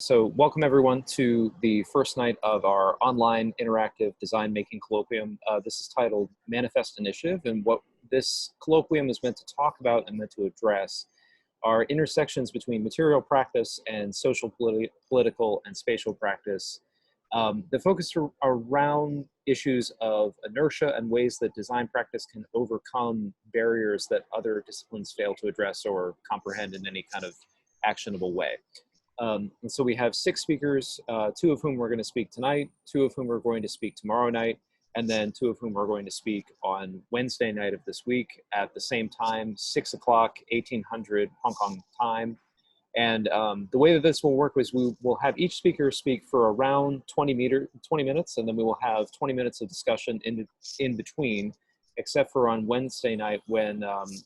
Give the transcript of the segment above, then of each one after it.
So welcome everyone to the first night of our online interactive design making colloquium. This is titled Manifest Initiative, and what this colloquium is meant to talk about and meant to address are intersections between material practice and social, political, and spatial practice. The focus around issues of inertia and ways that design practice can overcome barriers that other disciplines fail to address or comprehend in any kind of actionable way. And so we have 6 speakers, 2 of whom we're going to speak tonight, 2 of whom are going to speak tomorrow night, and then 2 of whom are going to speak on Wednesday night of this week at the same time, 6 o'clock, 1800 Hong Kong time. And the way that this will work is we will have each speaker speak for around 20 minutes, and then we will have 20 minutes of discussion in between, except for on Wednesday night when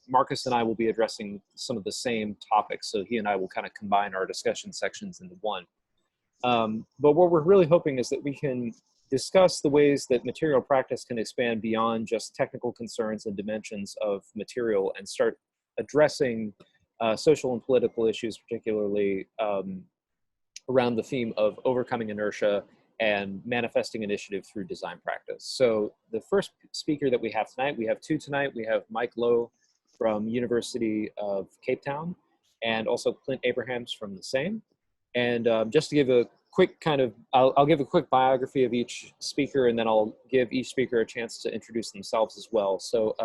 Marcus and I will be addressing some of the same topics. So he and I will kind of combine our discussion sections into one. But what we're really hoping is that we can discuss the ways that material practice can expand beyond just technical concerns and dimensions of material and start addressing social and political issues, particularly around the theme of overcoming inertia and manifesting initiative through design practice. So the first speaker that we have tonight, we have 2 tonight. We have Mike Louw from University of Cape Town and also Clint Abrahams from the same. And just to give a quick kind of, I'll give a quick biography of each speaker, and then I'll give each speaker a chance to introduce themselves as well. So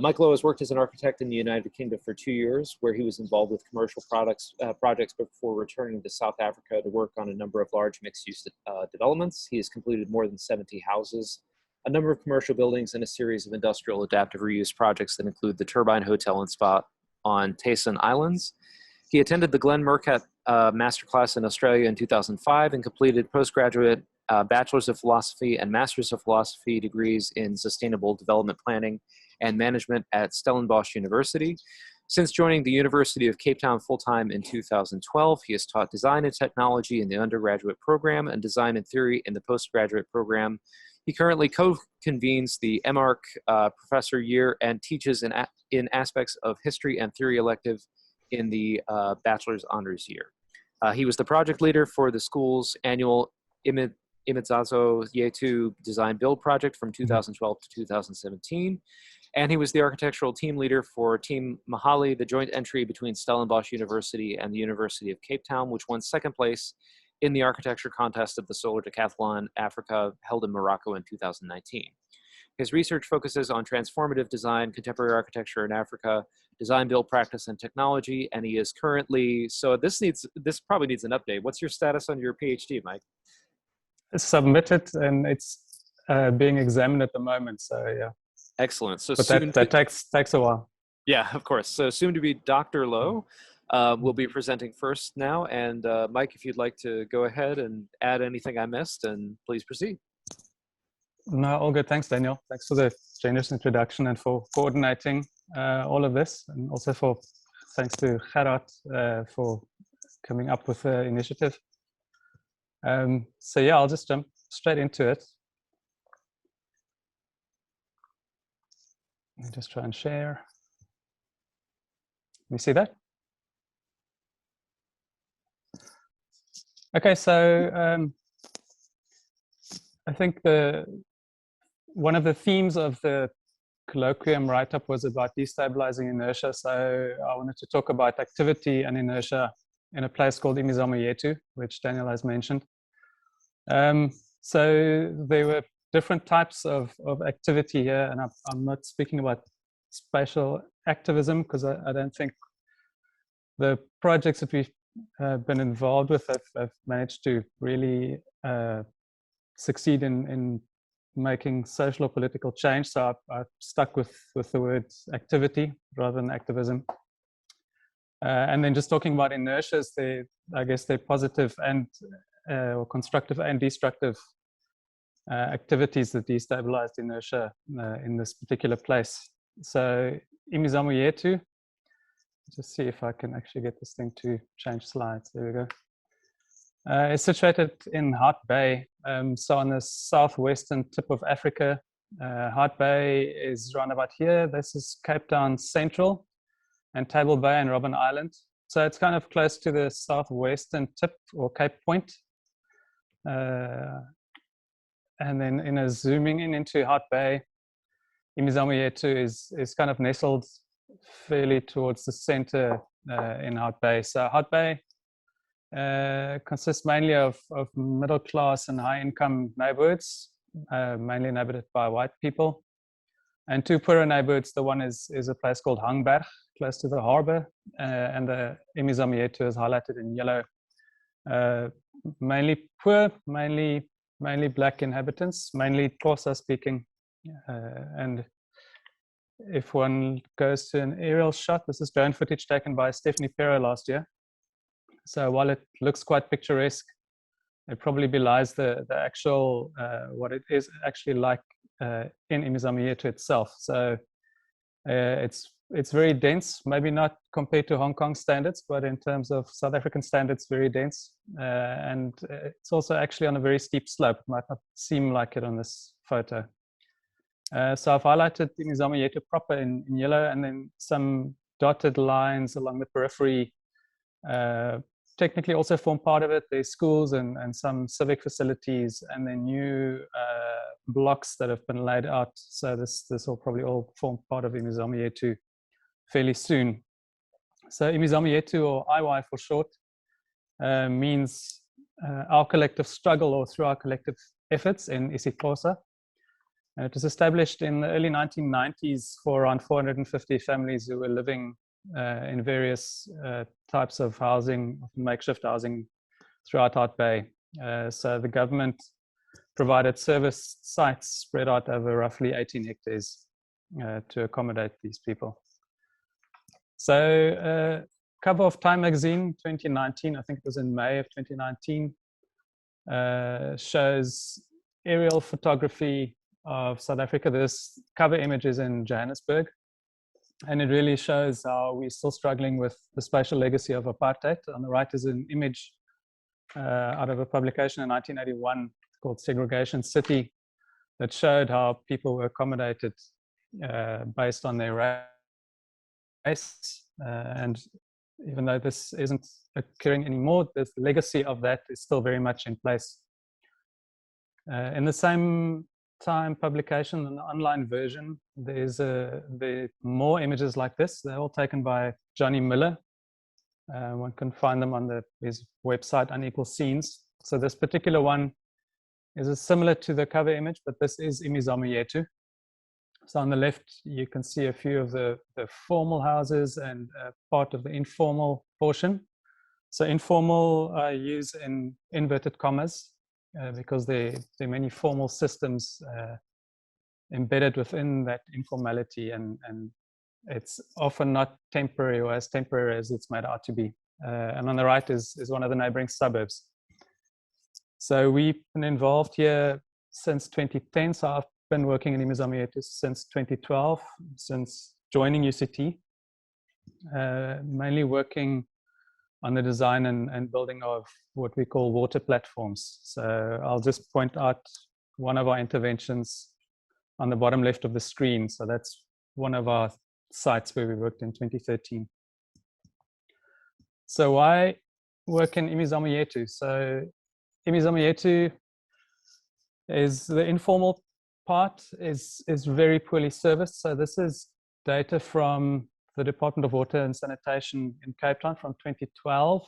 Mike Louw has worked as an architect in the United Kingdom for 2 years, where he was involved with commercial projects before returning to South Africa to work on a number of large mixed-use developments. He has completed more than 70 houses, a number of commercial buildings, and a series of industrial adaptive reuse projects that include the Turbine Hotel and Spa on Tayson Islands. He attended the Glenn Murcutt Masterclass in Australia in 2005 and completed postgraduate Bachelor's of Philosophy and Master's of Philosophy degrees in Sustainable Development Planning and Management at Stellenbosch University. Since joining the University of Cape Town full-time in 2012, he has taught design and technology in the undergraduate program and design and theory in the postgraduate program. He currently co-convenes the MArch Professor Year and teaches in aspects of history and theory elective in the Bachelor's Honors Year. He was the project leader for the school's annual Imitzazo Yetu Design Build project from 2012 to 2017. And he was the architectural team leader for Team Mahali, the joint entry between Stellenbosch University and the University of Cape Town, which won 2nd place in the architecture contest of the Solar Decathlon Africa held in Morocco in 2019. His research focuses on transformative design, contemporary architecture in Africa, design, build, practice, and technology. And he is currently, so this probably needs an update. What's your status on your PhD, Mike? It's submitted and it's being examined at the moment. So yeah. Excellent. So but that takes a while. Yeah, of course. So soon to be Dr. Louw will be presenting first now. And Mike, if you'd like to go ahead and add anything I missed, and please proceed. No, all good. Thanks, Daniel. Thanks for the generous introduction and for coordinating all of this, and also thanks to Gerard for coming up with the initiative. So yeah, I'll just jump straight into it. Let me just try and share. Can you see that? Okay, so I think one of the themes of the colloquium write-up was about destabilizing inertia. So I wanted to talk about activity and inertia in a place called Imizamo Yetu, which Daniel has mentioned. So there were different types of activity here, and I'm not speaking about spatial activism because I don't think the projects that we've been involved with have managed to really succeed in making social or political change. So I've stuck with the word activity rather than activism. And then just talking about inertias, I guess they're positive and or constructive and destructive activities that destabilized inertia in this particular place. So Imizamo Yetu, just see if I can actually get this thing to change slides. There we go. It's situated in Hart Bay, so on the southwestern tip of Africa. Hart Bay is around about here. This is Cape Town Central, and Table Bay and Robben Island. So it's kind of close to the southwestern tip or Cape Point. And then zooming in into Hart Bay, Imizamo Yetu is kind of nestled fairly towards the center in Hart Bay. So Hart Bay consists mainly of middle class and high income neighborhoods, mainly inhabited by white people. And two poorer neighborhoods, the one is a place called Hangberg, close to the harbor, and the Imizamo Yetu is highlighted in yellow. Mainly poor, mainly black inhabitants, mainly Xhosa speaking. And if one goes to an aerial shot, this is drone footage taken by Stephanie Pero last year. So while it looks quite picturesque, it probably belies the actual, what it is actually like in Imizamo Yetu itself. So it's very dense, maybe not compared to Hong Kong standards, but in terms of South African standards, very dense. And it's also actually on a very steep slope. Might not seem like it on this photo. So I've highlighted Imizamo Yetu proper in yellow, and then some dotted lines along the periphery technically also form part of it. There's schools and some civic facilities, and then new blocks that have been laid out. So this will probably all form part of Imizamo Yetu fairly soon. So Imizamo Yetu, or IY for short, means our collective struggle, or through our collective efforts in isiXhosa. It was established in the early 1990s for around 450 families who were living in various types of housing, makeshift housing throughout Hart Bay. So the government provided service sites spread out over roughly 18 hectares to accommodate these people. So cover of Time magazine 2019, I think it was in May of 2019, shows aerial photography of South Africa. This cover image is in Johannesburg, and it really shows how we're still struggling with the spatial legacy of apartheid. On the right is an image out of a publication in 1981 called Segregation City that showed how people were accommodated based on their race. And even though this isn't occurring anymore, the legacy of that is still very much in place. In the same time publication, an online version, there's more images like this. They're all taken by Johnny Miller. One can find them on his website, Unequal Scenes. So this particular one is similar to the cover image, but this is Imizamo Yetu. So on the left, you can see a few of the formal houses and part of the informal portion. So informal I use in inverted commas because there are many formal systems embedded within that informality, and it's often not temporary or as temporary as it's made out to be. And on the right is one of the neighboring suburbs. So we've been involved here since 2010. So I've been working in Imizamo Yetu since 2012, since joining UCT, mainly working on the design and building of what we call water platforms. So I'll just point out one of our interventions on the bottom left of the screen. So that's one of our sites where we worked in 2013. So why work in Imizamo Yetu? So Imizamo Yetu is the informal part is very poorly serviced. So this is data from the Department of Water and Sanitation in Cape Town from 2012.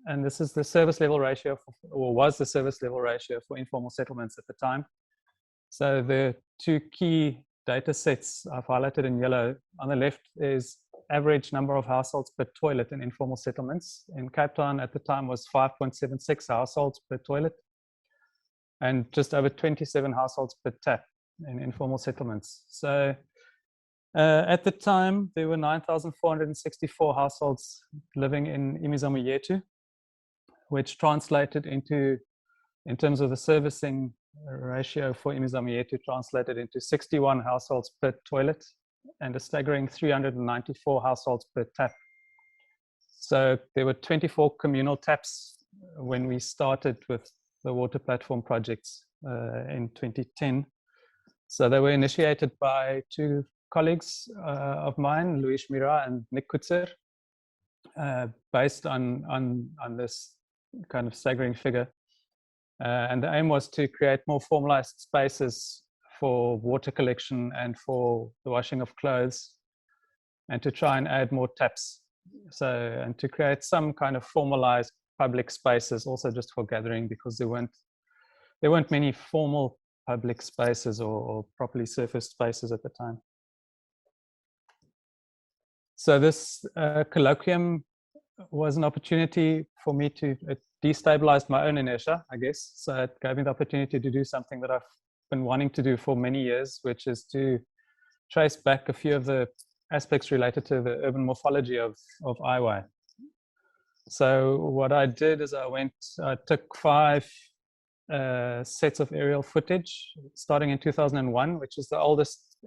And this is the service level ratio, or was the service level ratio for informal settlements at the time. So the two key data sets I've highlighted in yellow. On the left is average number of households per toilet in informal settlements. In Cape Town at the time was 5.76 households per toilet, and just over 27 households per tap in informal settlements. So at the time, there were 9,464 households living in Imizamo Yetu, which translated into, in terms of the servicing ratio for Imizamo Yetu, translated into 61 households per toilet and a staggering 394 households per tap. So there were 24 communal taps when we started with the water platform projects in 2010. So they were initiated by two colleagues of mine, Louw and Nick Kutzer. based on this kind of staggering figure. And the aim was to create more formalized spaces for water collection and for the washing of clothes, and to try and add more taps. So, and to create some kind of formalized public spaces also just for gathering, because there weren't many formal public spaces or properly surfaced spaces at the time. So this colloquium was an opportunity for me to destabilize my own inertia, I guess. So it gave me the opportunity to do something that I've been wanting to do for many years, which is to trace back a few of the aspects related to the urban morphology of IY. So what I did is I took 5 sets of aerial footage starting in 2001, which is the oldest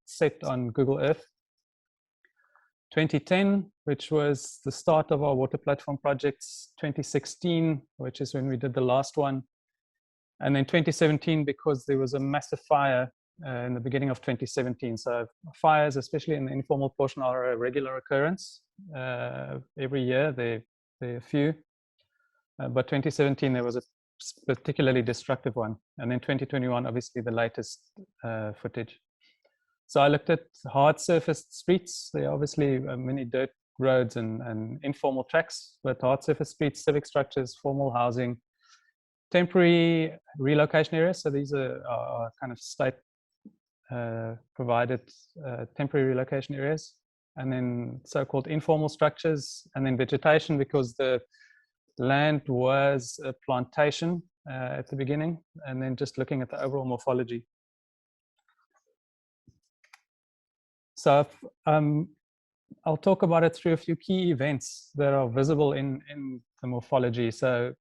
set on Google Earth. 2010, which was the start of our water platform projects. 2016, which is when we did the last one. And then 2017, because there was a massive fire in the beginning of 2017. So fires, especially in the informal portion, are a regular occurrence. Every year there are a few. But 2017, there was a particularly destructive one. And then 2021, obviously the latest footage. So I looked at hard surfaced streets. There are obviously many dirt roads and informal tracks, but hard surface streets, civic structures, formal housing, temporary relocation areas. So these are kind of state provided temporary relocation areas, and then so-called informal structures, and then vegetation, because the land was a plantation at the beginning, and then just looking at the overall morphology. So I'll talk about it through a few key events that are visible in the morphology. So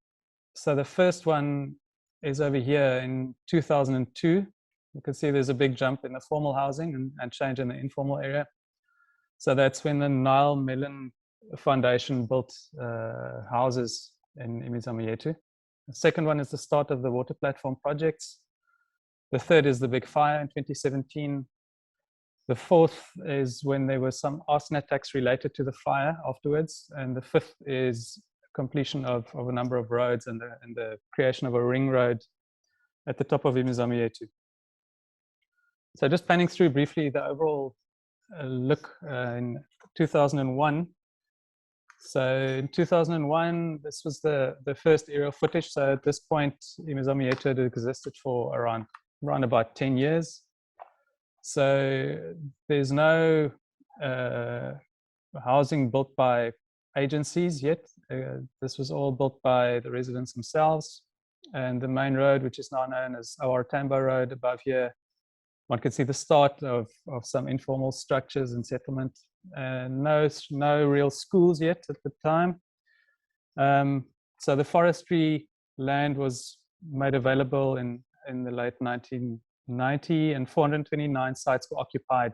the first one is over here in 2002. You can see there's a big jump in the formal housing and change in the informal area. So that's when the Nile Mellon Foundation built houses in Imizamietu. The second one is the start of the water platform projects. The third is the big fire in 2017. The fourth is when there were some arson attacks related to the fire afterwards. And the fifth is completion of a number of roads and the creation of a ring road at the top of Imizamietu. So just panning through briefly the overall look in 2001. So in 2001, this was the first aerial footage. So at this point, Imizamietu had existed for around about 10 years. So there's no housing built by agencies yet. This was all built by the residents themselves. And the main road, which is now known as our Tambo Road above here, one can see the start of some informal structures and settlement. No real schools yet at the time. So the forestry land was made available in the late 1990, and 429 sites were occupied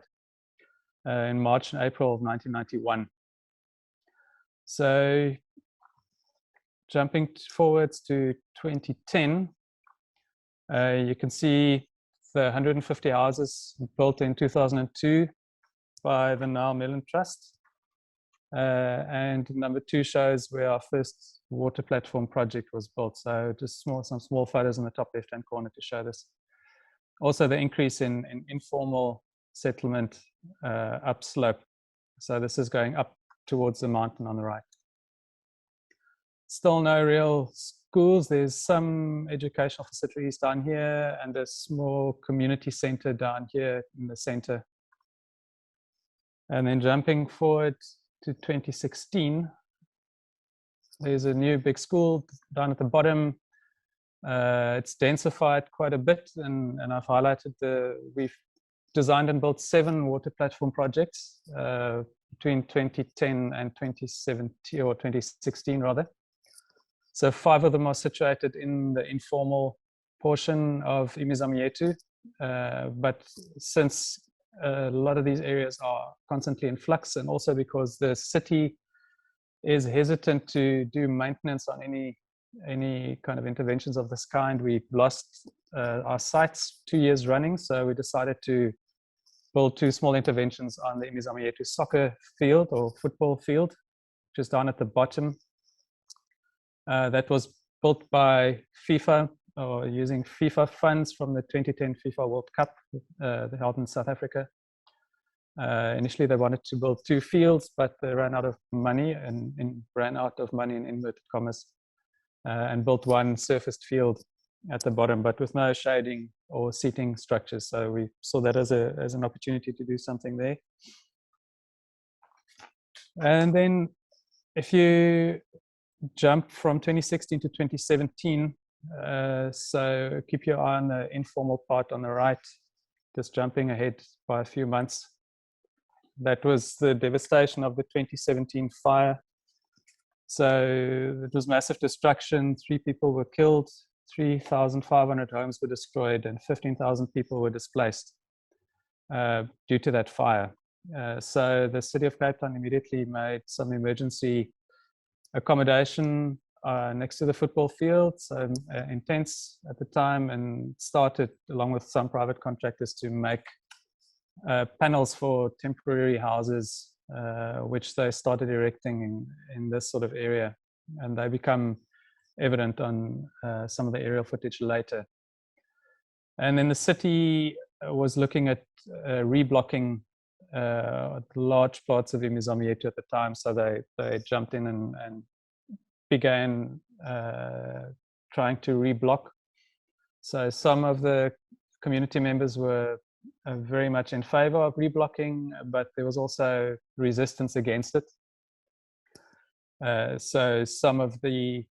in March and April of 1991. So jumping forwards to 2010, you can see the 150 houses built in 2002 by the Nile Mellon Trust. And number 2 shows where our first water platform project was built. So just some small photos in the top left-hand corner to show this. Also the increase in informal settlement upslope. So this is going up towards the mountain on the right. Still no real schools. There's some educational facilities down here and a small community center down here in the center. And then jumping forward to 2016, there's a new big school down at the bottom. It's densified quite a bit, and I've highlighted we've designed and built 7 water platform projects between 2010 and 2017, or 2016 rather. So 5 of them are situated in the informal portion of Imizamietu, but since a lot of these areas are constantly in flux, and also because the city is hesitant to do maintenance on any kind of interventions of this kind, we've lost our sites 2 years running. So we decided to build 2 small interventions on the Imizamietu soccer field or football field, which is down at the bottom. That was built by FIFA, or using FIFA funds from the 2010 FIFA World Cup, held in South Africa. Initially, they wanted to build 2 fields, but they ran out of money, and ran out of money in inverted commas, and built 1 surfaced field at the bottom, but with no shading or seating structures. So we saw that as an opportunity to do something there. And then if you jump from 2016 to 2017, so keep your eye on the informal part on the right, just jumping ahead by a few months. That was the devastation of the 2017 fire. So it was massive destruction. 3 people were killed, 3,500 homes were destroyed, and 15,000 people were displaced due to that fire. So the city of Cape Town immediately made some emergency accommodation next to the football field, so in tents at the time, and started, along with some private contractors, to make panels for temporary houses, which they started erecting in this sort of area, and they become evident on some of the aerial footage later. And then the city was looking at reblocking large parts of Imizamietu at the time, so they jumped in and began trying to reblock. So some of the community members were very much in favor of reblocking, but there was also resistance against it. So some of the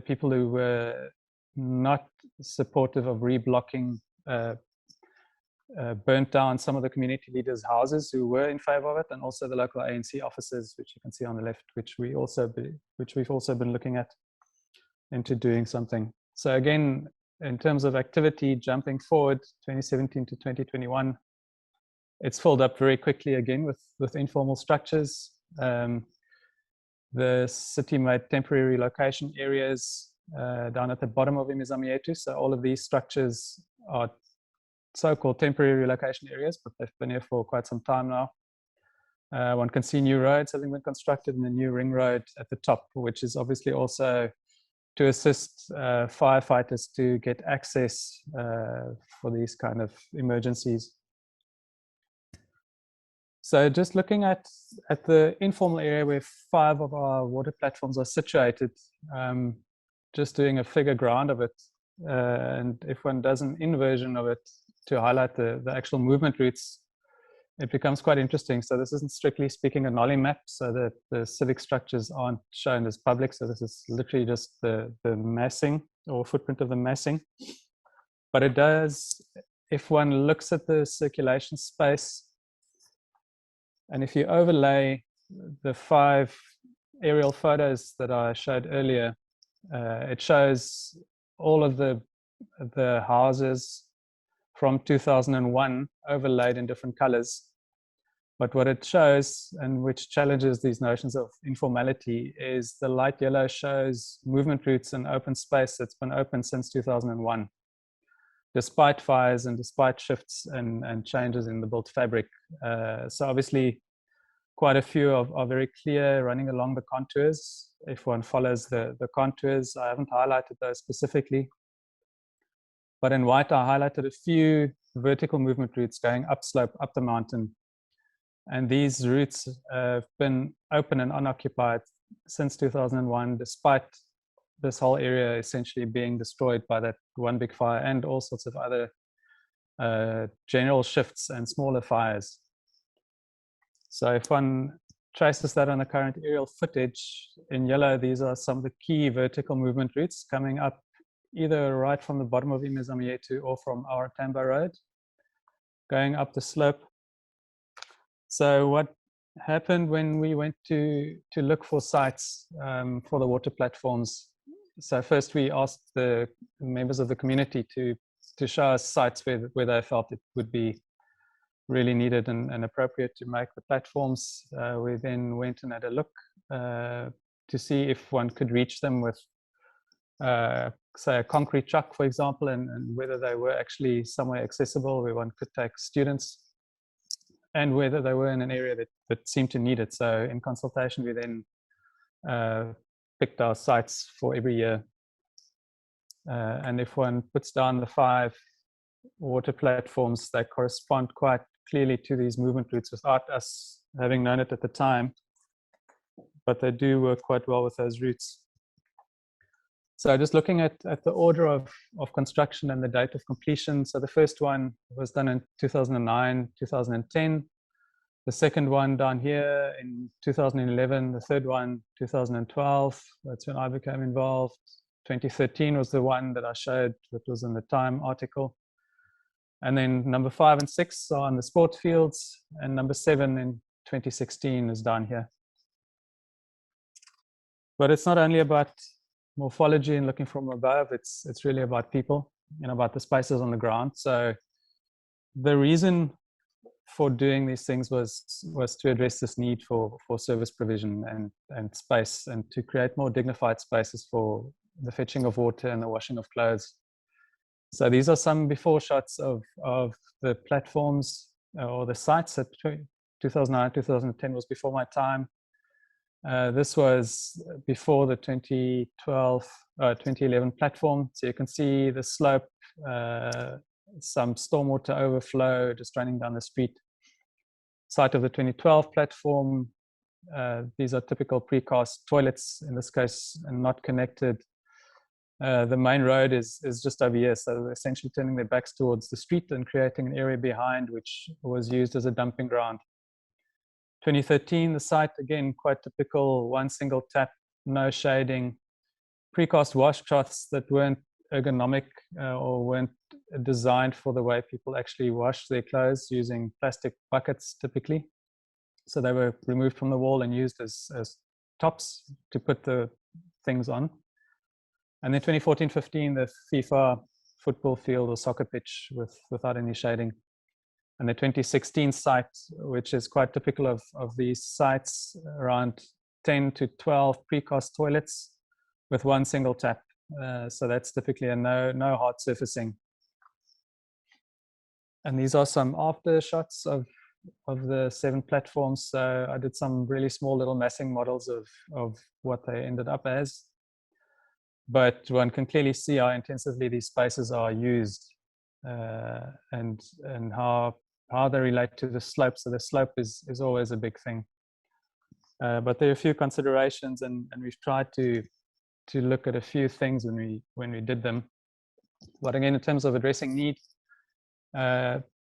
people who were not supportive of reblocking burnt down some of the community leaders' houses who were in favor of it, and also the local ANC offices, which you can see on the left, which we've also been looking at into doing something. So again, in terms of activity, jumping forward 2017 to 2021, it's filled up very quickly again with informal structures. The city made temporary relocation areas down at the bottom of Imizamietu. So all of these structures are so-called temporary relocation areas, but they've been here for quite some time now. One can see new roads having been constructed, and a new ring road at the top, which is obviously also to assist firefighters to get access for these kind of emergencies. So just looking at the informal area where 5 of our water platforms are situated, just doing a figure ground of it, and if one does an inversion of it to highlight the actual movement routes, it becomes quite interesting. So this isn't strictly speaking a Nolly map, so that the civic structures aren't shown as public. So this is literally just the massing or footprint of the massing. But it does, if one looks at the circulation space, and if you overlay the 5 aerial photos that I showed earlier, it shows all of the houses from 2001 overlaid in different colors. But what it shows, and which challenges these notions of informality, is the light yellow shows movement routes and open space that's been open since 2001, despite fires and despite shifts and changes in the built fabric. So obviously, quite a few are very clear running along the contours. If one follows the contours, I haven't highlighted those specifically. But in white, I highlighted a few vertical movement routes going upslope, up the mountain. And these routes have been open and unoccupied since 2001, despite this whole area essentially being destroyed by that one big fire and all sorts of other general shifts and smaller fires. So if one traces that on the current aerial footage, in yellow, these are some of the key vertical movement routes coming up either right from the bottom of Imizamietu or from our Tambo Road, going up the slope. So what happened when we went to look for sites for the water platforms? So first we asked the members of the community to show us sites where they felt it would be really needed and appropriate to make the platforms. We then went and had a look to see if one could reach them with say a concrete truck, for example, and whether they were actually somewhere accessible where one could take students, and whether they were in an area that seemed to need it. So in consultation, we then picked our sites for every year. And if one puts down the 5 water platforms, they correspond quite clearly to these movement routes without us having known it at the time, but they do work quite well with those routes. So just looking at the order of construction and the date of completion. So the first one was done in 2009, 2010. The second one down here in 2011, the third one, 2012. That's when I became involved. 2013 was the one that I showed that was in the Time article. And then number 5 and 6 are on the sport fields, and number 7 in 2016 is down here. But it's not only about morphology and looking from above, it's really about people and about the spaces on the ground. So the reason for doing these things was to address this need for service provision and space, and to create more dignified spaces for the fetching of water and the washing of clothes. So these are some before shots of the platforms or the sites. At 2009, 2010 was before my time. This was before the 2011 platform. So you can see the slope, some stormwater overflow just running down the street. Site of the 2012 platform. These are typical precast toilets in this case, and not connected. The main road is just over here, so they're essentially turning their backs towards the street and creating an area behind which was used as a dumping ground. 2013, the site, again, quite typical, one single tap, no shading, precast washcloths that weren't ergonomic or weren't designed for the way people actually wash their clothes, using plastic buckets typically. So they were removed from the wall and used as tops to put the things on. And then 2014-15, the FIFA football field or soccer pitch without any shading. And the 2016 site, which is quite typical of these sites, around 10 to 12 precast toilets with one single tap. So that's typically a no hard surfacing. And these are some after shots of the 7 platforms. So I did some really small little massing models of what they ended up as. But one can clearly see how intensively these spaces are used and how they relate to the slope. So the slope is always a big thing. But there are a few considerations, and we've tried to look at a few things when we did them. But again, in terms of addressing need,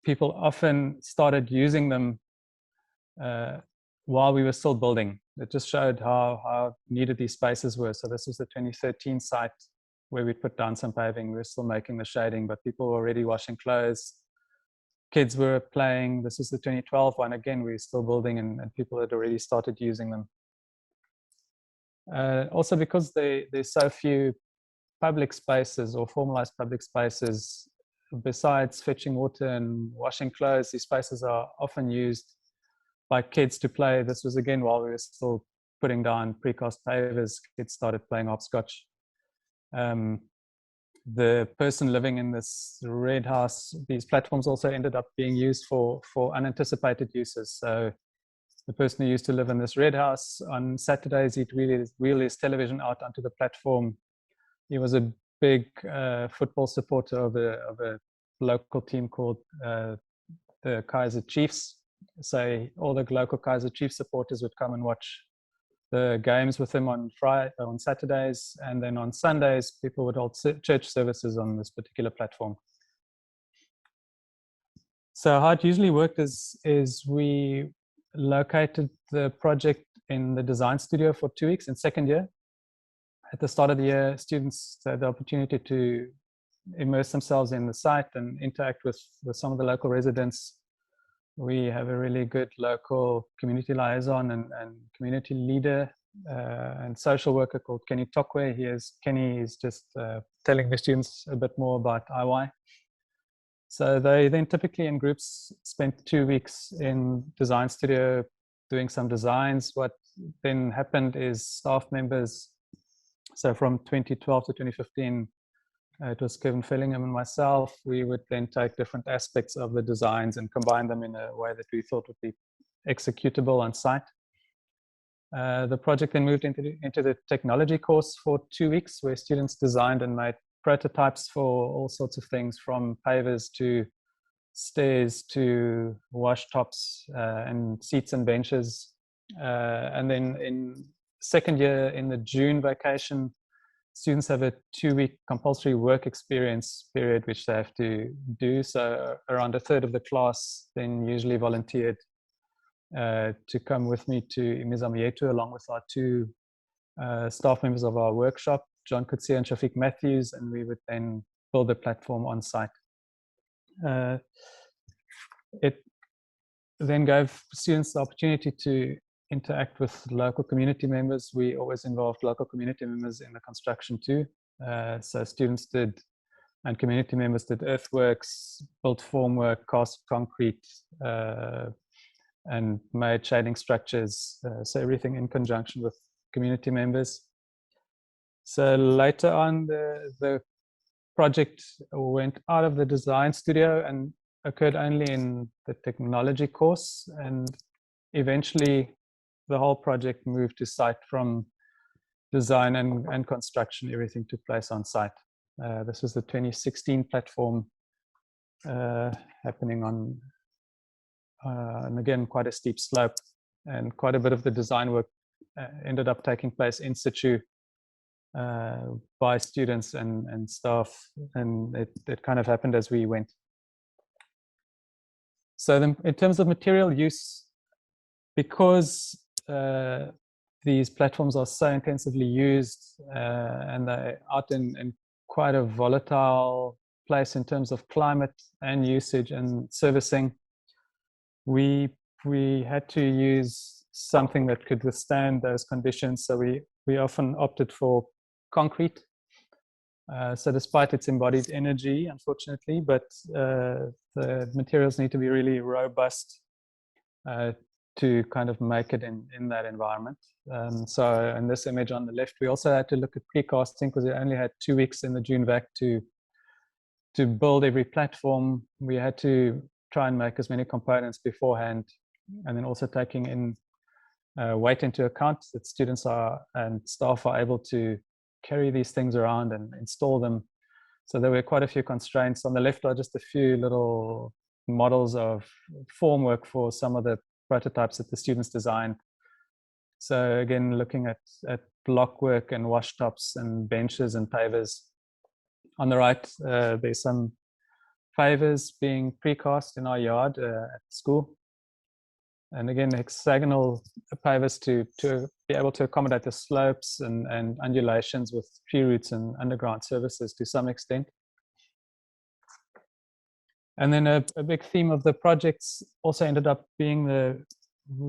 people often started using them while we were still building. It just showed how needed these spaces were. So this was the 2013 site where we put down some paving. We were still making the shading, but people were already washing clothes. Kids were playing. This is the 2012 one. Again, we were still building, and people had already started using them. Also, because there's so few public spaces or formalized public spaces, besides fetching water and washing clothes, these spaces are often used by kids to play. This was again while we were still putting down precast pavers. Kids started playing hopscotch. The person living in this red house, these platforms also ended up being used for unanticipated uses. So the person who used to live in this red house, on Saturdays he'd wheel his television out onto the platform. He was a big football supporter of a local team called the Kaiser Chiefs. So all the local Kaiser Chiefs supporters would come and watch the games with him on Saturdays, and then on Sundays people would hold church services on this particular platform. So how it usually worked is we located the project in the design studio for 2 weeks in second year. At the start of the year, students had the opportunity to immerse themselves in the site and interact with some of the local residents. We have a really good local community liaison and community leader and social worker called Kenny Tokwe. Kenny is just telling the students a bit more about IY. So they then typically in groups spent 2 weeks in design studio doing some designs. What then happened is staff members, so from 2012 to 2015, it was Kevin Fellingham and myself. We would then take different aspects of the designs and combine them in a way that we thought would be executable on site. The project then moved into the technology course for 2 weeks, where students designed and made prototypes for all sorts of things, from pavers to stairs to washtops and seats and benches. And then in second year, in the June vacation, students have a 2-week compulsory work experience period, which they have to do. So around a third of the class then usually volunteered to come with me to Imizamietu, along with our 2 staff members of our workshop, John Kutsia and Shafiq Matthews, and we would then build a platform on site. It then gave students the opportunity to interact with local community members. We always involved local community members in the construction too. So students did, and community members did, earthworks, built formwork, cast concrete, and made shading structures. So everything in conjunction with community members. So later on, the project went out of the design studio and occurred only in the technology course, and eventually the whole project moved to site. From design and construction, everything took place on site. This was the 2016 platform, happening on, and again, quite a steep slope, and quite a bit of the design work ended up taking place in situ by students and staff, and it kind of happened as we went. So then, in terms of material use, because these platforms are so intensively used and they're out in quite a volatile place in terms of climate and usage and servicing, we had to use something that could withstand those conditions. So we often opted for concrete. So despite its embodied energy, unfortunately, but the materials need to be really robust to kind of make it in that environment. So in this image on the left, we also had to look at precasting, because we only had 2 weeks in the June vac to build every platform. We had to try and make as many components beforehand, and then also taking in weight into account, that students and staff are able to carry these things around and install them. So there were quite a few constraints. On the left are just a few little models of formwork for some of the prototypes that the students designed. So again, looking at block work and washtops and benches and pavers. On the right, there's some pavers being precast in our yard at school. And again, hexagonal pavers to be able to accommodate the slopes and undulations with tree roots and underground services to some extent. And then a big theme of the projects also ended up being the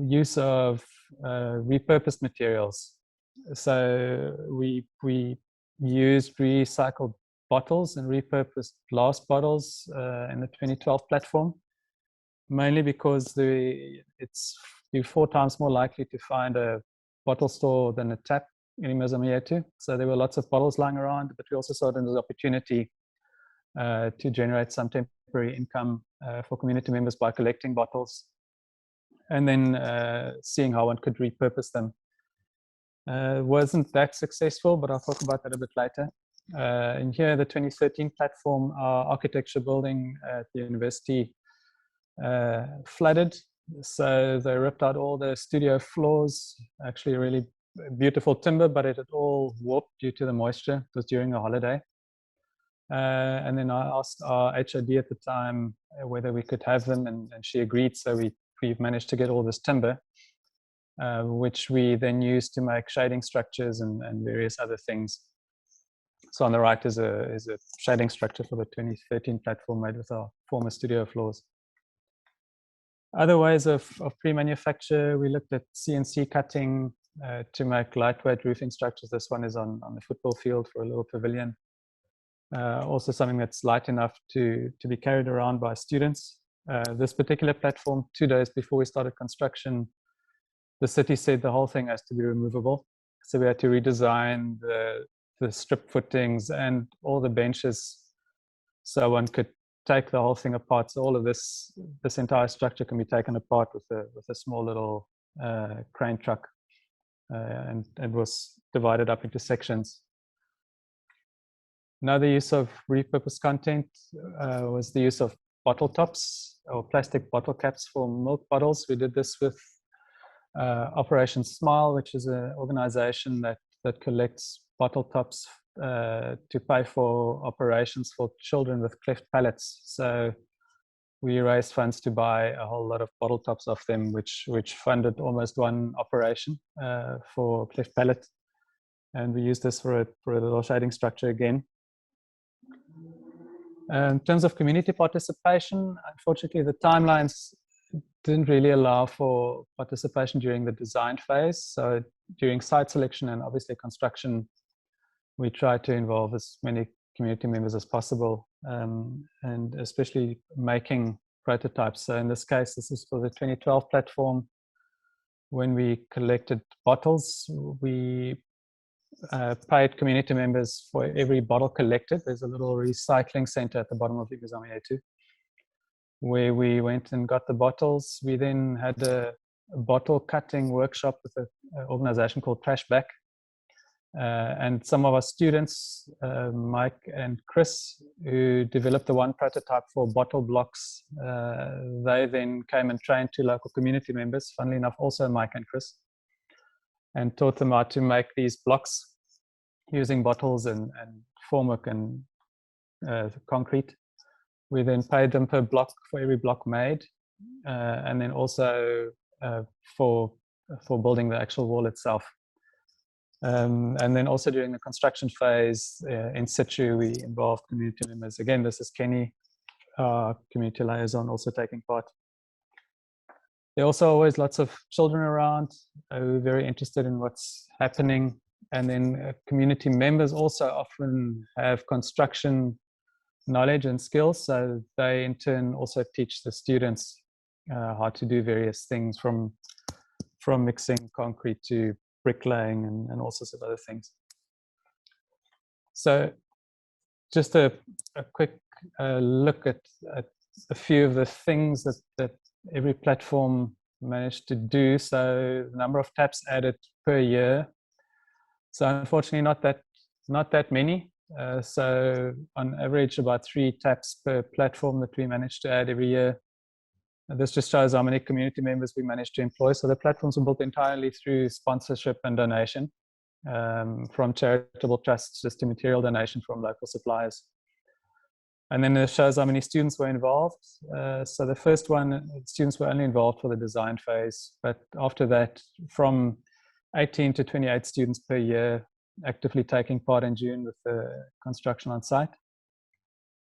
use of repurposed materials. So we used recycled bottles and repurposed glass bottles in the 2012 platform, mainly because you're 4 times more likely to find a bottle store than a tap in Mozambique. So there were lots of bottles lying around, but we also saw it as an opportunity to generate some temporary income for community members by collecting bottles, and then seeing how one could repurpose them. Wasn't that successful, but I'll talk about that a bit later. In here, the 2013 platform, our architecture building at the university flooded. So they ripped out all the studio floors, actually really beautiful timber, but it had all warped due to the moisture. It was during a holiday. And then I asked our HOD at the time whether we could have them, and she agreed. So we've managed to get all this timber, which we then used to make shading structures and various other things. So on the right is a shading structure for the 2013 platform made with our former studio floors. Other ways of pre-manufacture, we looked at CNC cutting to make lightweight roofing structures. This one is on the football field for a little pavilion. Also something that's light enough to be carried around by students. This particular platform, 2 days before we started construction, the city said the whole thing has to be removable. So we had to redesign the strip footings and all the benches so one could take the whole thing apart. So all of this entire structure can be taken apart with a small little crane truck. and it was divided up into sections. Another use of repurposed content was the use of bottle tops or plastic bottle caps for milk bottles. We did this with Operation Smile, which is an organization that collects bottle tops to pay for operations for children with cleft palates. So we raised funds to buy a whole lot of bottle tops of them, which funded almost one operation for cleft palate. And we used this for a little shading structure again. In terms of community participation, unfortunately, the timelines didn't really allow for participation during the design phase. So during site selection and obviously construction, we tried to involve as many community members as possible, and especially making prototypes. So in this case, this is for the 2012 platform. When we collected bottles, we paid community members for every bottle collected. There's a little recycling center at the bottom of the Geomatics, where we went and got the bottles. We then had a bottle cutting workshop with an organization called Trashback. And some of our students, Mike and Chris, who developed the one prototype for bottle blocks, they then came and trained two local community members, funnily enough, also Mike and Chris, and taught them how to make these blocks using bottles and formwork and concrete. We then paid them per block for every block made, and then also for building the actual wall itself. And then also during the construction phase, in situ, we involved community members. Again, this is Kenny, community liaison, also taking part. There are also always lots of children around who are very interested in what's happening. And then community members also often have construction knowledge and skills. So they in turn also teach the students how to do various things, from mixing concrete to bricklaying and all sorts of other things. So just a quick look at a few of the things that every platform managed to do. So the number of taps added per year. So unfortunately not that many. So on average about 3 taps per platform that we managed to add every year. And this just shows how many community members we managed to employ. So the platforms were built entirely through sponsorship and donation, from charitable trusts just to material donation from local suppliers. And then it shows how many students were involved. So the first one, students were only involved for the design phase, but after that, from 18 to 28 students per year actively taking part in June with the construction on site.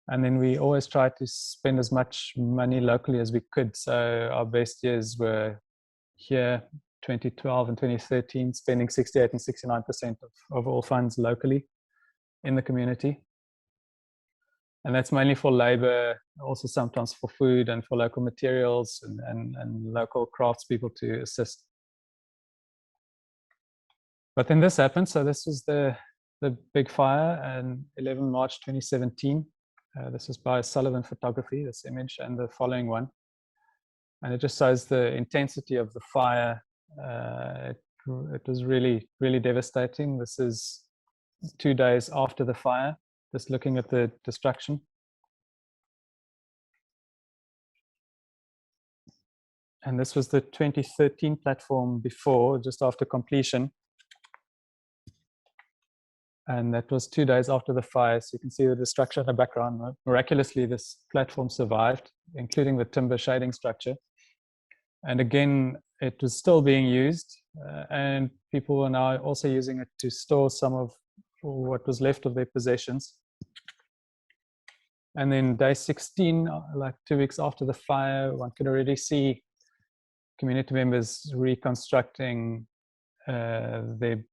And then we always tried to spend as much money locally as we could. So our best years were here, 2012 and 2013, spending 68 and 69% of all funds locally in the community. And that's mainly for labor, also sometimes for food and for local materials and local craftspeople to assist. But then this happened. So this was the big fire on 11 March 2017. This is by Sullivan Photography, this image, and the following one. And it just shows the intensity of the fire. It was really, really devastating. This is 2 days after the fire, just looking at the destruction. And this was the 2013 platform before, just after completion. And that was 2 days after the fire. So you can see the destruction in the background. Miraculously, this platform survived, including the timber shading structure. And again, it was still being used. And people are now also using it to store some of what was left of their possessions. And then day 16, like 2 weeks after the fire, one could already see community members reconstructing their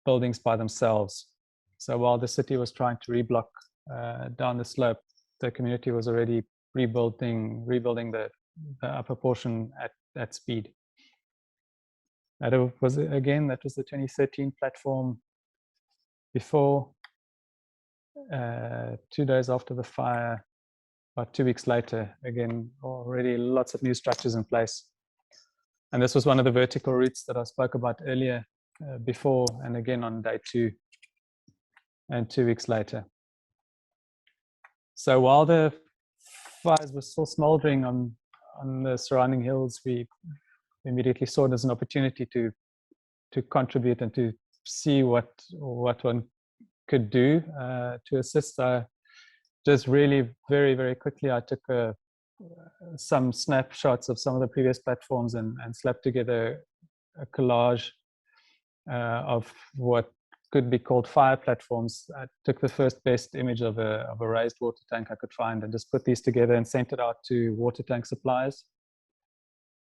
buildings by themselves. So while the city was trying to reblock down the slope, the community was already rebuilding the upper portion at speed. That was the 2013 platform before. 2 days after the fire, about 2 weeks later, again, already lots of new structures in place. And this was one of the vertical routes that I spoke about earlier. before and again on day 2 and 2 weeks later. So while the fires were still smoldering on the surrounding hills, we immediately saw it as an opportunity to contribute and to see what one could do to assist. Just really very, very quickly, I took some snapshots of some of the previous platforms and slapped together a collage of what could be called fire platforms. I took the first best image of a raised water tank I could find and just put these together and sent it out to water tank suppliers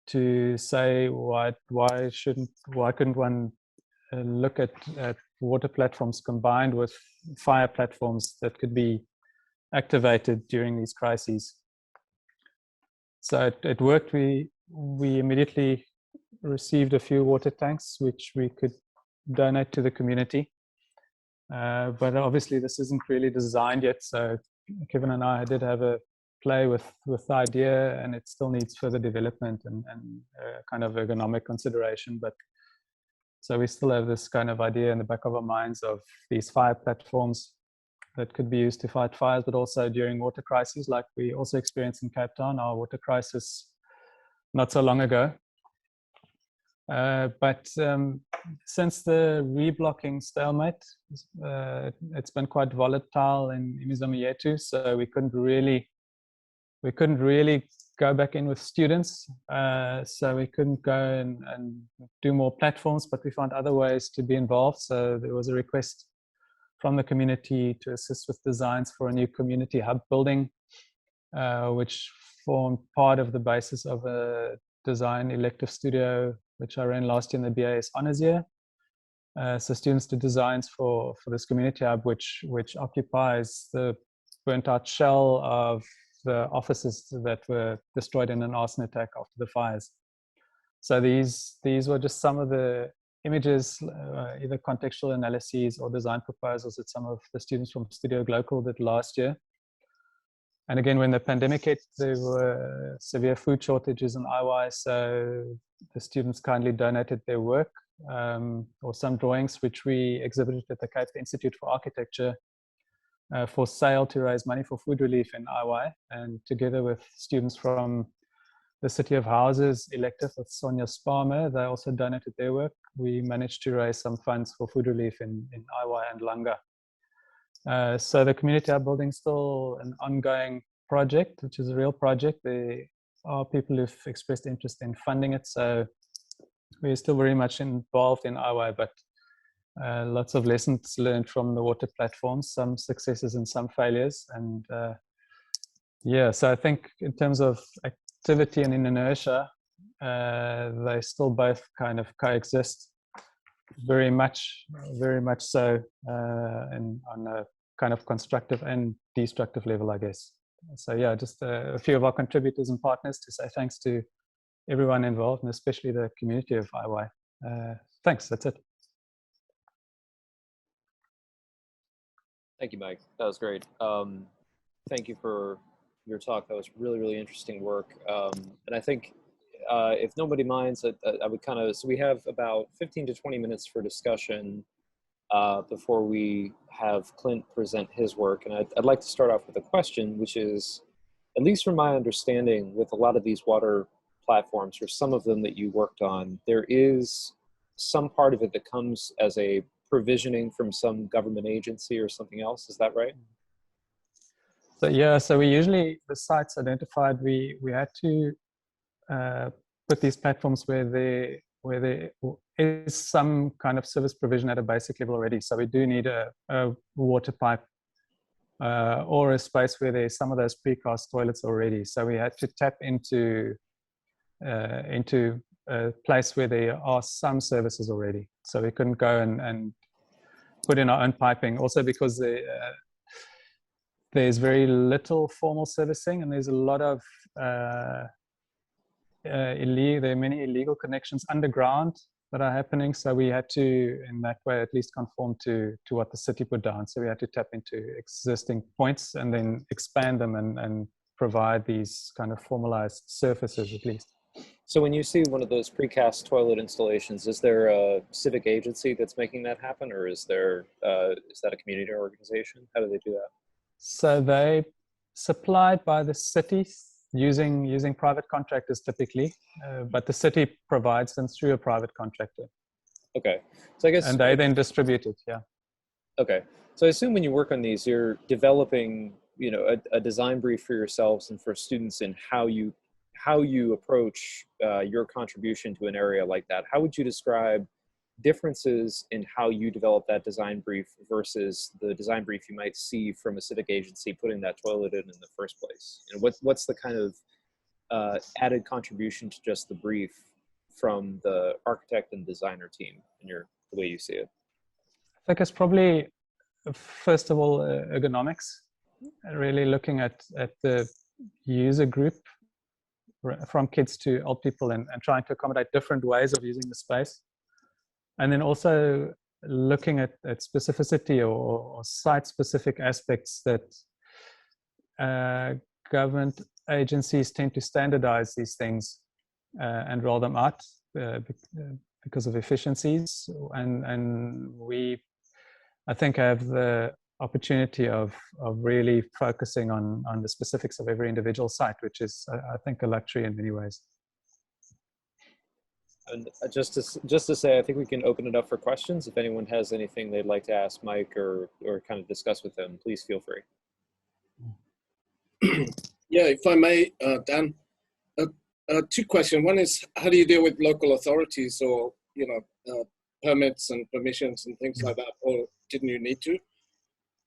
to say why couldn't one look at water platforms combined with fire platforms that could be activated during these crises. So it worked. We immediately received a few water tanks which we could donate to the community, but obviously this isn't really designed yet, so Kevin and I did have a play with the idea, and it still needs further development and kind of ergonomic consideration. But so we still have this kind of idea in the back of our minds of these fire platforms that could be used to fight fires, but also during water crises, like we also experienced in Cape Town, our water crisis not so long ago. But since the reblocking stalemate, it's been quite volatile in Imizamietu, so we couldn't really go back in with students, so we couldn't go and do more platforms, but we found other ways to be involved. So there was a request from the community to assist with designs for a new community hub building, which formed part of the basis of a design elective studio, which I ran last year in the BAS Honours year. So students did designs for this community hub, which occupies the burnt out shell of the offices that were destroyed in an arson attack after the fires. So these were just some of the images, either contextual analyses or design proposals that some of the students from Studio Global did last year. And again, when the pandemic hit, there were severe food shortages in IY, so the students kindly donated their work or some drawings, which we exhibited at the Cape Institute for Architecture for sale to raise money for food relief in IY. And together with students from the City of Houses elective with Sonia Sparmer, they also donated their work. We managed to raise some funds for food relief in IY and Langa. So the community hub building is still an ongoing project, which is a real project. There are people who've expressed interest in funding it, so we're still very much involved in IY, but lots of lessons learned from the water platforms, some successes and some failures. And yeah, so I think in terms of activity and inertia, they still both kind of coexist very much so, and on a kind of constructive and destructive level, I guess. So yeah, just a few of our contributors and partners to say thanks to everyone involved, and especially the community of IY. Thanks, that's it. Thank you, Mike. That was great. Thank you for your talk. That was really, really interesting work. And I think if nobody minds, I would kind of, so we have about 15 to 20 minutes for discussion before we have Clint present his work. And I'd like to start off with a question, which is, at least from my understanding, with a lot of these water platforms, or some of them that you worked on, there is some part of it that comes as a provisioning from some government agency or something else. Is that right? So yeah, so we usually, the sites identified, we had to put these platforms where there is some kind of service provision at a basic level already. So we do need a water pipe or a space where there's some of those precast toilets already. So we had to tap into a place where there are some services already. So we couldn't go and put in our own piping. Also because there's very little formal servicing, and there's a lot of there are many illegal connections underground that are happening. So we had to, in that way, at least conform to what the city put down. So we had to tap into existing points and then expand them and provide these kind of formalized surfaces at least. So when you see one of those precast toilet installations, is there a civic agency that's making that happen, or is that a community organization? How do they do that? So they supplied by the city using private contractors typically, but the city provides them through a private contractor, Okay, so I guess and they then distribute it. Yeah. okay. So I assume when you work on these, you're developing, a design brief for yourselves and for students in how you approach your contribution to an area like that. How would you describe differences in how you develop that design brief versus the design brief you might see from a civic agency putting that toilet in the first place? And what's the kind of added contribution to just the brief from the architect and designer team in the way you see it? I think it's probably, first of all, ergonomics, really looking at the user group from kids to old people and trying to accommodate different ways of using the space. And then also looking at specificity or site-specific aspects that government agencies tend to standardize these things and roll them out because of efficiencies. And we, I think, have the opportunity of really focusing on the specifics of every individual site, which is, I think, a luxury in many ways. And just to say, I think we can open it up for questions. If anyone has anything they'd like to ask Mike or kind of discuss with him, please feel free. Yeah, if I may, Dan, two questions. One is, how do you deal with local authorities or, permits and permissions and things like that, or didn't you need to?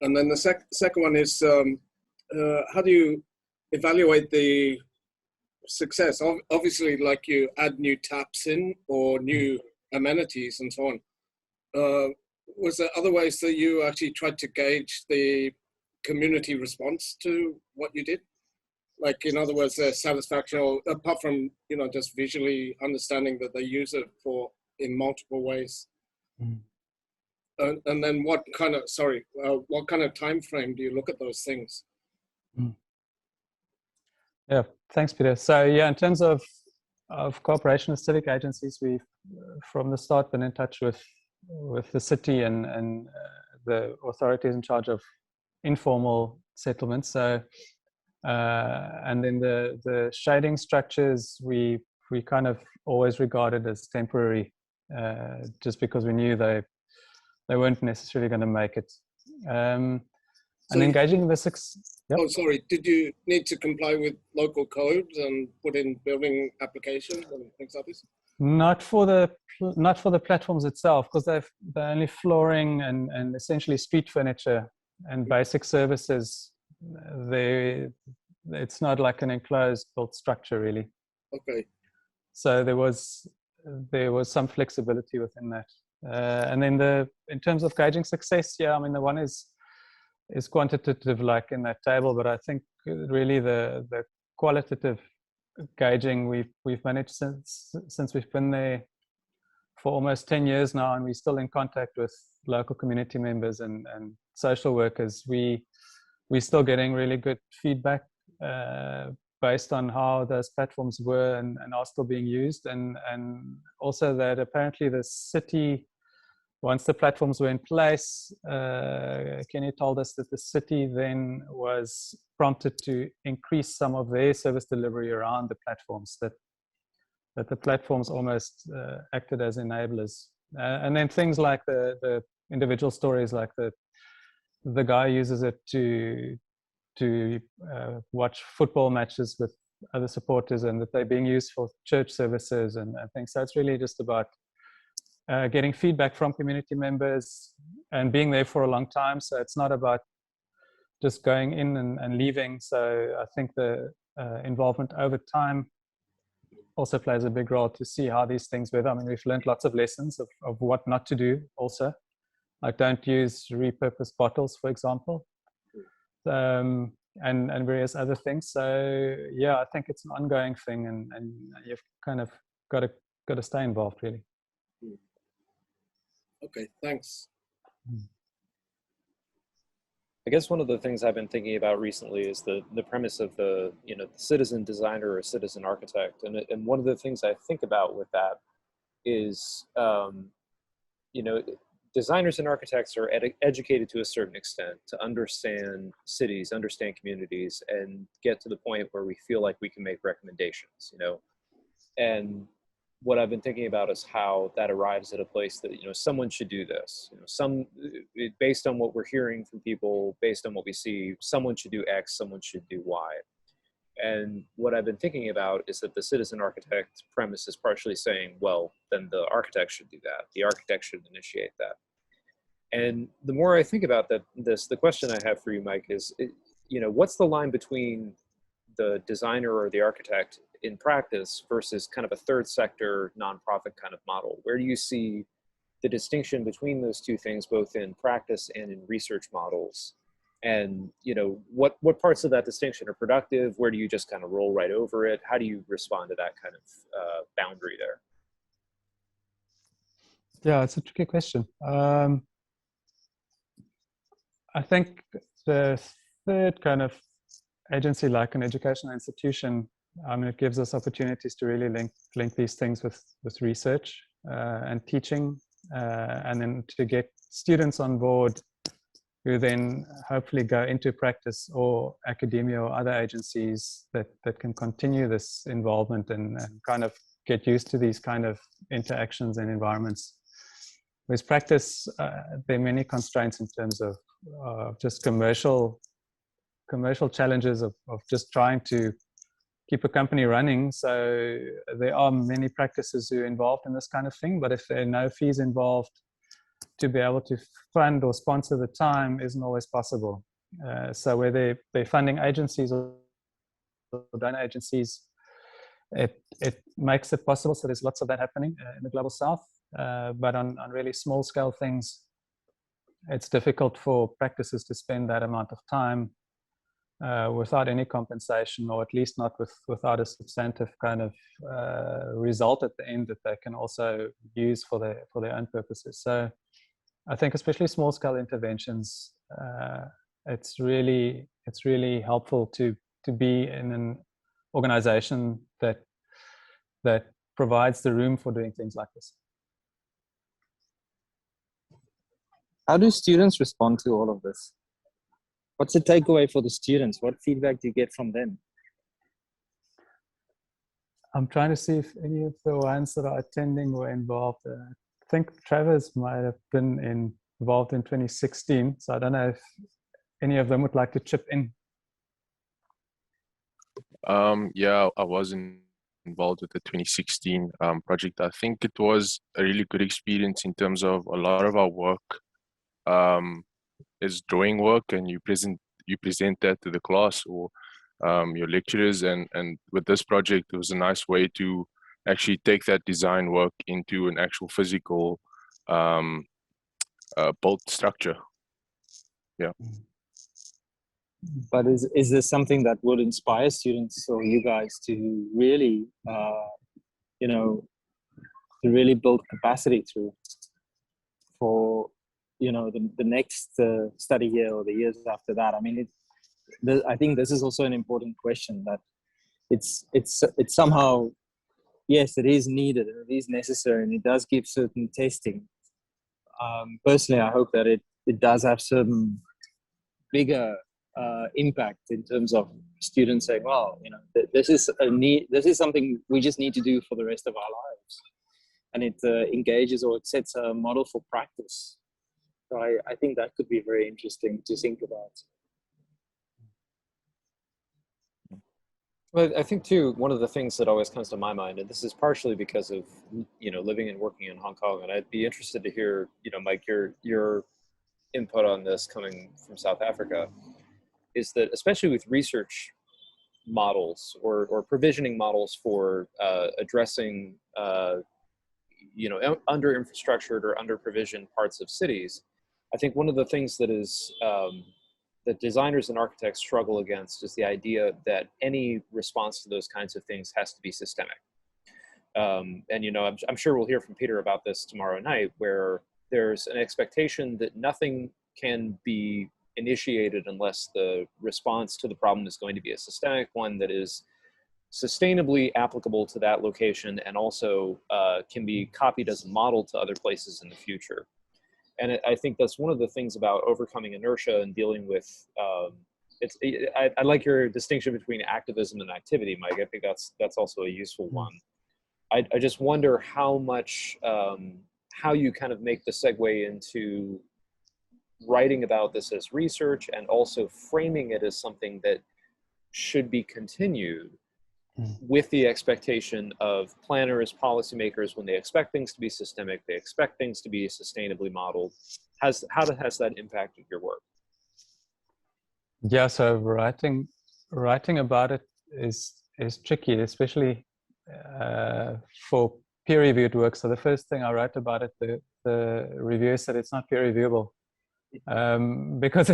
And then the second one is, how do you evaluate the success? Obviously, like you add new taps in or new amenities and so on. Was there other ways that you actually tried to gauge the community response to what you did? Like, in other words, their satisfaction, or apart from, just visually understanding that they use it in multiple ways. And then what kind of time frame do you look at those things? Yeah, thanks, Peter. So yeah, in terms of cooperation with civic agencies, we've from the start been in touch with the city and the authorities in charge of informal settlements. So and then the shading structures we kind of always regarded as temporary, just because we knew they weren't necessarily going to make it. And engaging the six. Yep. Oh, sorry. Did you need to comply with local codes and put in building applications and things like this? Not for the platforms itself, because they're only flooring and essentially street furniture and basic services. It's not like an enclosed built structure, really. Okay. So there was some flexibility within that. And then in terms of gauging success, yeah, I mean, the one is quantitative, like in that table, but I think really the qualitative gauging we've managed since we've been there for almost 10 years now, and we're still in contact with local community members and social workers. We're still getting really good feedback based on how those platforms were and are still being used, and also that apparently the city, once the platforms were in place, Kenny told us that the city then was prompted to increase some of their service delivery around the platforms, that the platforms almost acted as enablers. And then things like the individual stories, like the guy uses it to watch football matches with other supporters, and that they're being used for church services and things. So it's really just about getting feedback from community members and being there for a long time. So it's not about just going in and leaving. So I think the involvement over time also plays a big role to see how these things whether. I mean, we've learned lots of lessons of what not to do also. Like, don't use repurposed bottles, for example, and various other things. So yeah, I think it's an ongoing thing, and you've kind of got to stay involved, really. Okay, thanks. I guess one of the things I've been thinking about recently is the premise of the, the citizen designer or citizen architect. And one of the things I think about with that is, you know, designers and architects are educated to a certain extent to understand cities, understand communities, and get to the point where we feel like we can make recommendations, And what I've been thinking about is how that arrives at a place that, someone should do this. Based on what we're hearing from people, based on what we see, someone should do X, someone should do Y. And what I've been thinking about is that the citizen architect premise is partially saying, well, then the architect should do that. The architect should initiate that. And the more I think about the question I have for you, Mike, is, what's the line between the designer or the architect in practice versus kind of a third sector nonprofit kind of model? Where do you see the distinction between those two things, both in practice and in research models? And, what parts of that distinction are productive? Where do you just kind of roll right over it? How do you respond to that kind of boundary there? Yeah, it's a tricky question. I think the third kind of agency, like an educational institution, it gives us opportunities to really link these things with research and teaching, and then to get students on board who then hopefully go into practice or academia or other agencies that can continue this involvement and kind of get used to these kind of interactions and environments. With practice, there are many constraints in terms of just commercial challenges of just trying to keep a company running. So there are many practices who are involved in this kind of thing, but if there are no fees involved to be able to fund or sponsor the time isn't always possible. So where they're funding agencies or donor agencies, it makes it possible. So there's lots of that happening in the Global South. But on really small scale things, it's difficult for practices to spend that amount of time without any compensation, or at least not without a substantive kind of result at the end that they can also use for their own purposes. So I think especially small scale interventions, it's really helpful to be in an organization that provides the room for doing things like this. How do students respond to all of this? What's the takeaway for the students? What feedback do you get from them? I'm trying to see if any of the ones that are attending were involved. I think Travis might have been involved in 2016. So I don't know if any of them would like to chip in. Yeah, I was involved with the 2016 project. I think it was a really good experience in terms of a lot of our work is drawing work, and you present that to the class or your lecturers, and with this project it was a nice way to actually take that design work into an actual physical built structure. Yeah. But is this something that would inspire students or you guys to really to really build capacity through for the next study year or the years after that? I mean, I think this is also an important question, that it's somehow, yes, it is needed and it is necessary, and it does give certain testing. Personally, I hope that it does have certain bigger impact in terms of students saying, well, this is a need, this is something we just need to do for the rest of our lives, and it engages, or it sets a model for practice. So I think that could be very interesting to think about. Well, I think too, one of the things that always comes to my mind, and this is partially because of, living and working in Hong Kong, and I'd be interested to hear, Mike, your input on this coming from South Africa, is that especially with research models or provisioning models for addressing, under infrastructured or under provisioned parts of cities, I think one of the things that is that designers and architects struggle against is the idea that any response to those kinds of things has to be systemic. And I'm sure we'll hear from Peter about this tomorrow night, where there's an expectation that nothing can be initiated unless the response to the problem is going to be a systemic one that is sustainably applicable to that location and also can be copied as a model to other places in the future. And I think that's one of the things about overcoming inertia and dealing with, I like your distinction between activism and activity, Mike. I think that's also a useful one. I just wonder how much, how you kind of make the segue into writing about this as research and also framing it as something that should be continued with the expectation of planners, policymakers, when they expect things to be systemic, they expect things to be sustainably modeled. How has that impacted your work? Yeah, so writing about it is tricky, especially for peer-reviewed work. So the first thing I wrote about it, the reviewer said it's not peer reviewable, because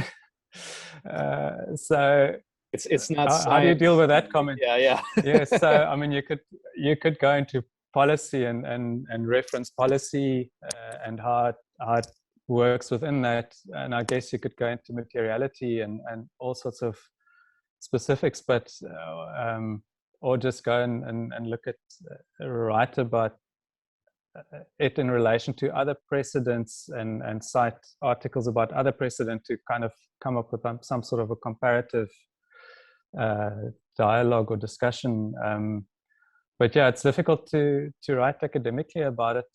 so it's not. How do you deal with that comment? Yeah. Yes, so I mean, you could go into policy and reference policy and how it works within that, and I guess you could go into materiality and all sorts of specifics, but or just go and look at write about it in relation to other precedents and cite articles about other precedent to kind of come up with some sort of a comparative dialogue or discussion. But yeah, it's difficult to write academically about it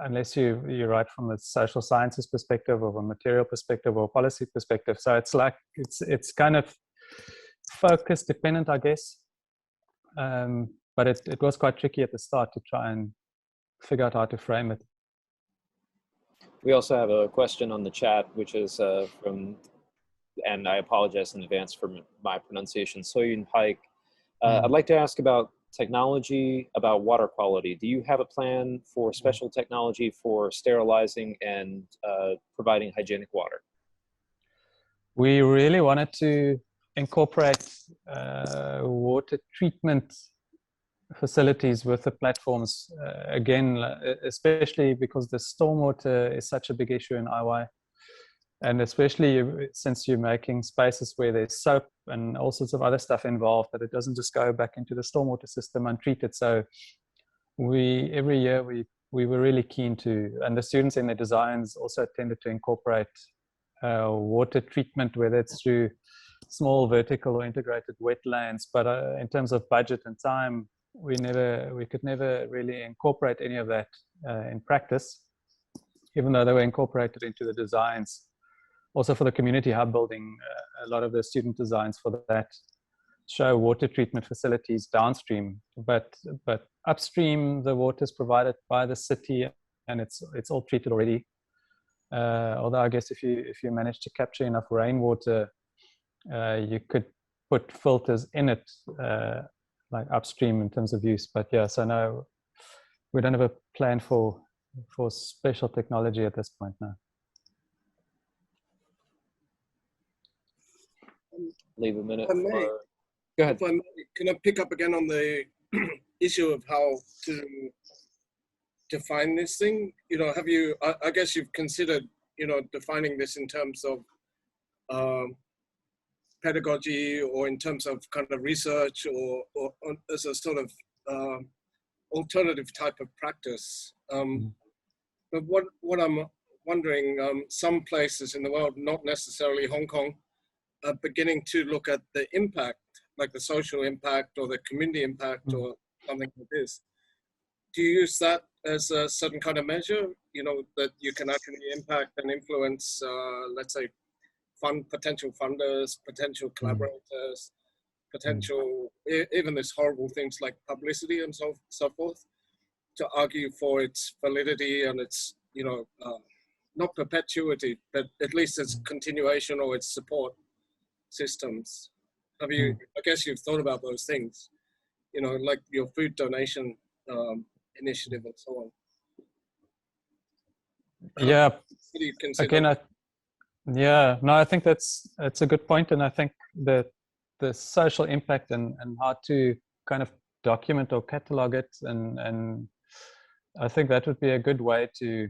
unless you write from a social sciences perspective or a material perspective or a policy perspective. So it's like it's kind of focus dependent, I guess. But it was quite tricky at the start to try and figure out how to frame it. We also have a question on the chat, which is from, and I apologize in advance for my pronunciation, Soyun Pike. I'd like to ask about technology, about water quality. Do you have a plan for special technology for sterilizing and providing hygienic water? We really wanted to incorporate water treatment facilities with the platforms, again, especially because the stormwater is such a big issue in IY. And especially since you're making spaces where there's soap and all sorts of other stuff involved, that it doesn't just go back into the stormwater system untreated. So every year we were really keen to, and the students in their designs also tended to incorporate water treatment, whether it's through small vertical or integrated wetlands. But in terms of budget and time, we could never really incorporate any of that in practice, even though they were incorporated into the designs. Also for the community hub building, a lot of the student designs for that show water treatment facilities downstream, but upstream the water is provided by the city and it's all treated already. Although I guess if you manage to capture enough rainwater, you could put filters in it, like upstream in terms of use. But yeah, so no, we don't have a plan for special technology at this point now. Leave a minute. Go ahead. If I may, can I pick up again on the issue of how to define this thing? You know, have you? I guess you've considered, you know, defining this in terms of pedagogy or in terms of kind of research or as a sort of alternative type of practice. But what I'm wondering, some places in the world, not necessarily Hong Kong, are beginning to look at the impact, like the social impact or the community impact or something like this. Do you use that as a certain kind of measure, you know, that you can actually impact and influence, let's say, potential funders, potential collaborators, potential, even this horrible things like publicity and so forth, to argue for its validity and its, you know, not perpetuity, but at least its continuation or its support systems? Have you, I guess you've thought about those things, you know, like your food donation initiative and so on. Yeah, what do you consider? again, I think that's a good point, and I think that the social impact and how to kind of document or catalog it, and I think that would be a good way to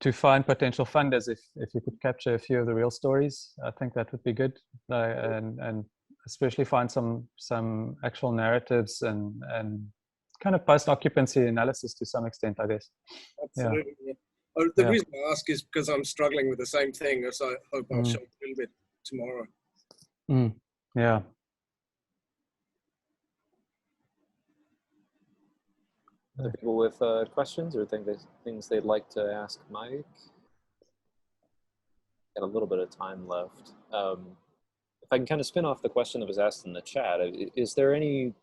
to find potential funders if you could capture a few of the real stories. I think that would be good, and especially find some actual narratives and kind of post-occupancy analysis to some extent, I guess. Absolutely. Yeah. The reason I ask is because I'm struggling with the same thing, as I hope I'll show a little bit tomorrow. Yeah. Other people with questions or things they'd like to ask Mike? Got a little bit of time left. If I can kind of spin off the question that was asked in the chat, is there any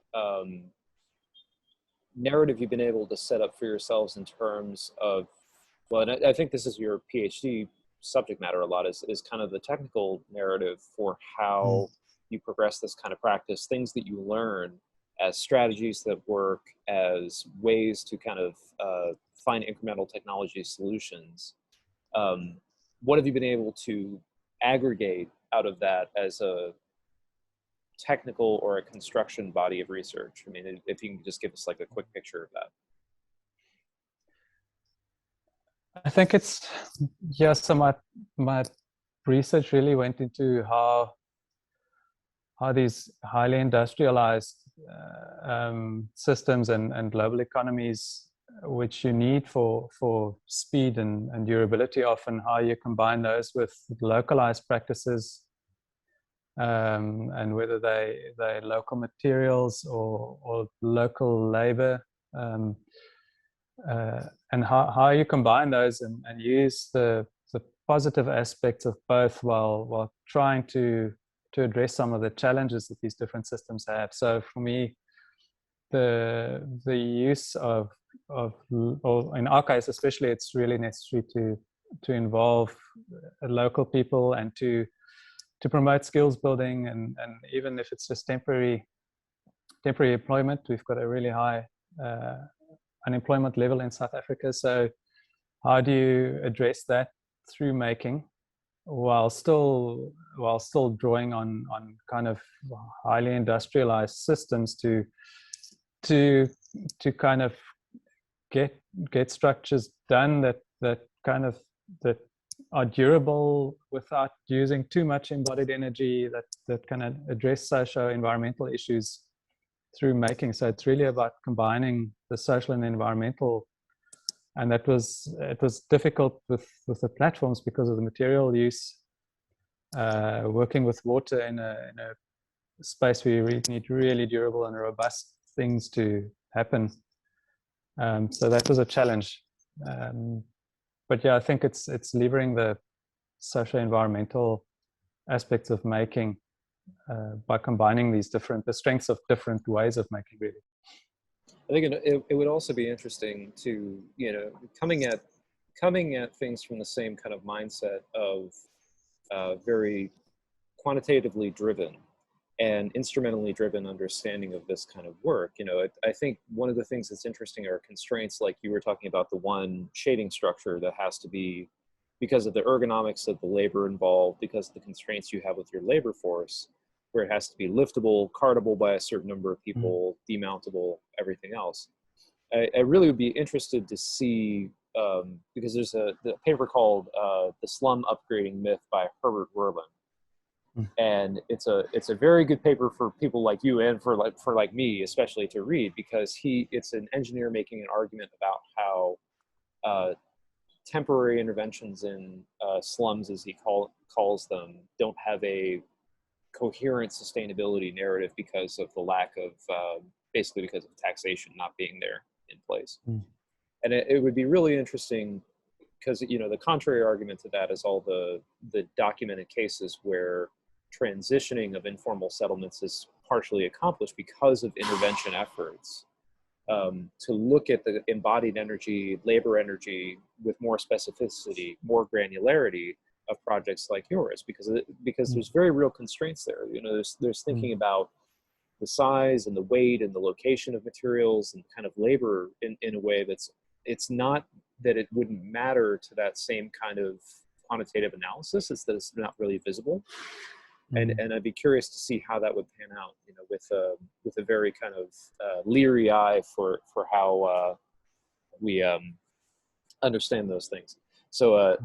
narrative you've been able to set up for yourselves in terms of, well, and I think this is your PhD subject matter a lot, is kind of the technical narrative for how you progress this kind of practice, things that you learn as strategies that work, as ways to kind of find incremental technology solutions. What have you been able to aggregate out of that as a technical or a construction body of research? I mean, if you can just give us like a quick picture of that. I think it's, so my research really went into how these highly industrialized systems and global economies, which you need for speed and durability often, how you combine those with localized practices, and whether they're local materials or local labor, and how you combine those and use the positive aspects of both while trying to address some of the challenges that these different systems have. So for me, the use of or in our case especially, it's really necessary to involve local people and to promote skills building, and even if it's just temporary employment. We've got a really high unemployment level in South Africa. So how do you address that through making, while still drawing on kind of highly industrialized systems to kind of get structures done that are durable without using too much embodied energy, that kind of address socio-environmental issues through making. So it's really about combining the social and the environmental, and it was difficult with the platforms because of the material use. Working with water in a space where you need really durable and robust things to happen. So that was a challenge. But yeah, I think it's levering the socio-environmental aspects of making by combining the strengths of different ways of making, really. I think it would also be interesting to, coming at things from the same kind of mindset of very quantitatively driven and instrumentally driven understanding of this kind of work. I think one of the things that's interesting are constraints, like you were talking about, the one shading structure that has to be, because of the ergonomics of the labor involved, because of the constraints you have with your labor force, where it has to be liftable, cartable by a certain number of people, demountable, everything else. I really would be interested to see, because there's the paper called The Slum Upgrading Myth by Herbert Werlin. And it's a very good paper for people like you and for like me especially to read, because it's an engineer making an argument about how temporary interventions in slums, as he calls them, don't have a coherent sustainability narrative because of the lack of basically because of taxation not being there in place. And it would be really interesting, because the contrary argument to that is all the documented cases where transitioning of informal settlements is partially accomplished because of intervention efforts, to look at the embodied energy, labor energy with more specificity, more granularity of projects like yours, because there's very real constraints there. There's thinking about the size and the weight and the location of materials and kind of labor in a way it's not that it wouldn't matter to that same kind of quantitative analysis, it's that it's not really visible. And I'd be curious to see how that would pan out, with a very kind of leery eye for how we understand those things. So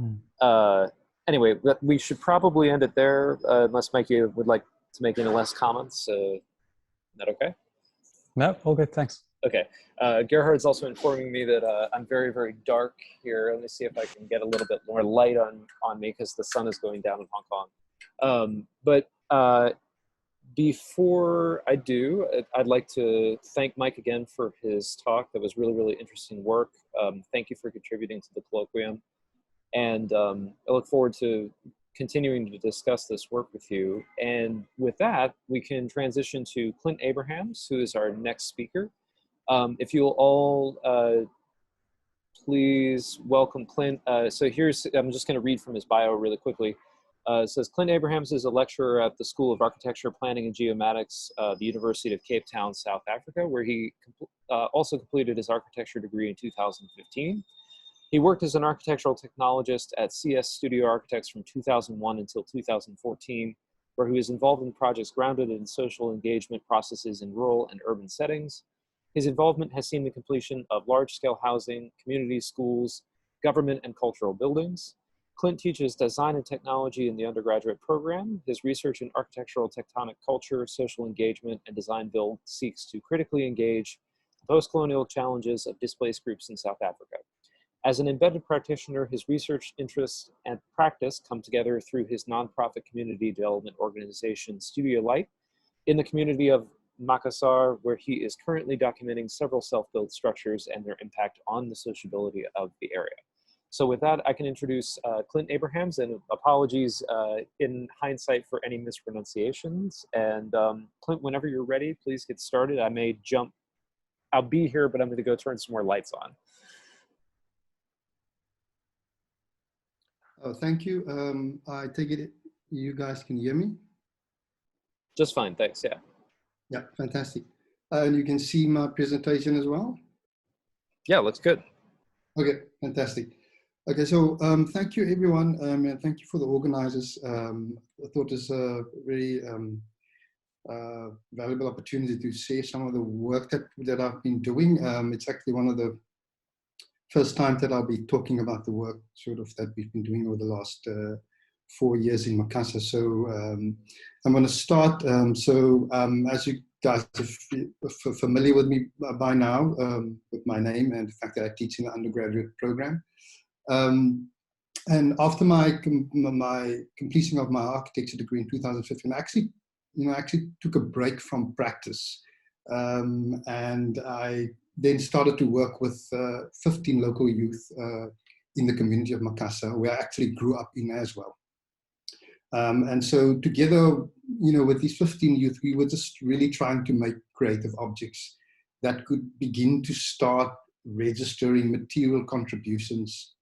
anyway, we should probably end it there, unless Mikey would like to make any last comments. Is that okay? No, all good, thanks. Okay. Gerhard's also informing me that I'm very, very dark here. Let me see if I can get a little bit more light on me, because the sun is going down in Hong Kong. But before I do, I'd like to thank Mike again for his talk. That was really, really interesting work. Thank you for contributing to the colloquium. And I look forward to continuing to discuss this work with you. And with that, we can transition to Clint Abrahams, who is our next speaker. If you'll all please welcome Clint. So I'm just going to read from his bio really quickly. It says, Clint Abrahams is a lecturer at the School of Architecture, Planning and Geomatics, the University of Cape Town, South Africa, where he also completed his architecture degree in 2015. He worked as an architectural technologist at CS Studio Architects from 2001 until 2014, where he was involved in projects grounded in social engagement processes in rural and urban settings. His involvement has seen the completion of large-scale housing, community schools, government and cultural buildings. Clint teaches design and technology in the undergraduate program. His research in architectural tectonic culture, social engagement, and design build seeks to critically engage the post-colonial challenges of displaced groups in South Africa. As an embedded practitioner, his research interests and practice come together through his nonprofit community development organization, Studio Light, in the community of Makassar, where he is currently documenting several self-built structures and their impact on the sociability of the area. So with that, I can introduce Clint Abrahams, and apologies in hindsight for any mispronunciations. And Clint, whenever you're ready, please get started. I may jump, I'll be here, but I'm gonna go turn some more lights on. Oh, thank you. I take it you guys can hear me? Just fine, thanks, yeah. Yeah, fantastic. And you can see my presentation as well? Yeah, looks good. Okay, fantastic. Okay, so thank you everyone, and thank you for the organizers. I thought it's a very valuable opportunity to share some of the work that I've been doing. It's actually one of the first time that I'll be talking about the work sort of that we've been doing over the last 4 years in Makassar. So I'm going to start. As you guys are familiar with me by now, with my name and the fact that I teach in the undergraduate program. And after my completion of my architecture degree in 2015, I actually took a break from practice. And I then started to work with 15 local youth in the community of Makassar, where I actually grew up in as well. And so together, with these 15 youth, we were just really trying to make creative objects that could begin to start registering material contributions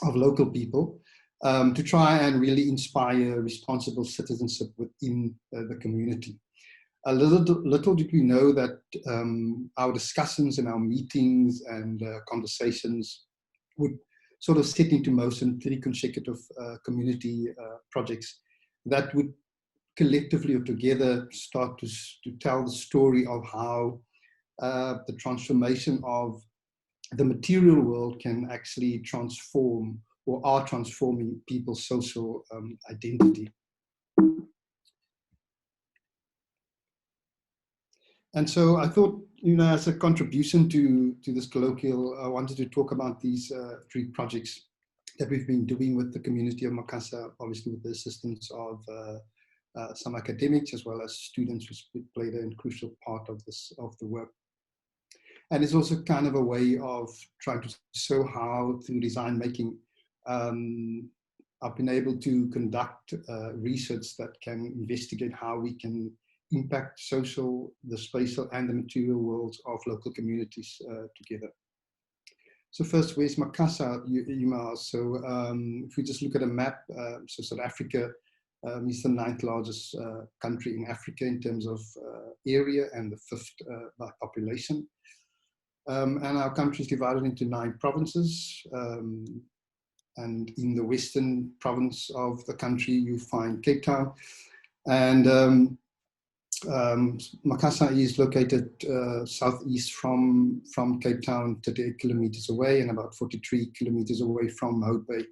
of local people to try and really inspire responsible citizenship within the community. Little did we know that our discussions and our meetings and conversations would sort of set into motion 3 consecutive community projects that would collectively or together start to tell the story of how the transformation of the material world can actually transform or are transforming people's social identity. And so I thought, as a contribution to this colloquial, I wanted to talk about these 3 projects that we've been doing with the community of Makassar, obviously with the assistance of some academics as well as students who played a crucial part of the work. And it's also kind of a way of trying to show how through design making, I've been able to conduct research that can investigate how we can impact the spatial and the material worlds of local communities together. So first, where's Makassar, you may ask? So if we just look at a map, so South Africa is the 9th largest country in Africa in terms of area and the 5th by population. And our country is divided into 9 provinces. And in the western province of the country, you find Cape Town. And Makassar is located southeast from Cape Town, 38 kilometers away, and about 43 kilometers away from Hout Bay,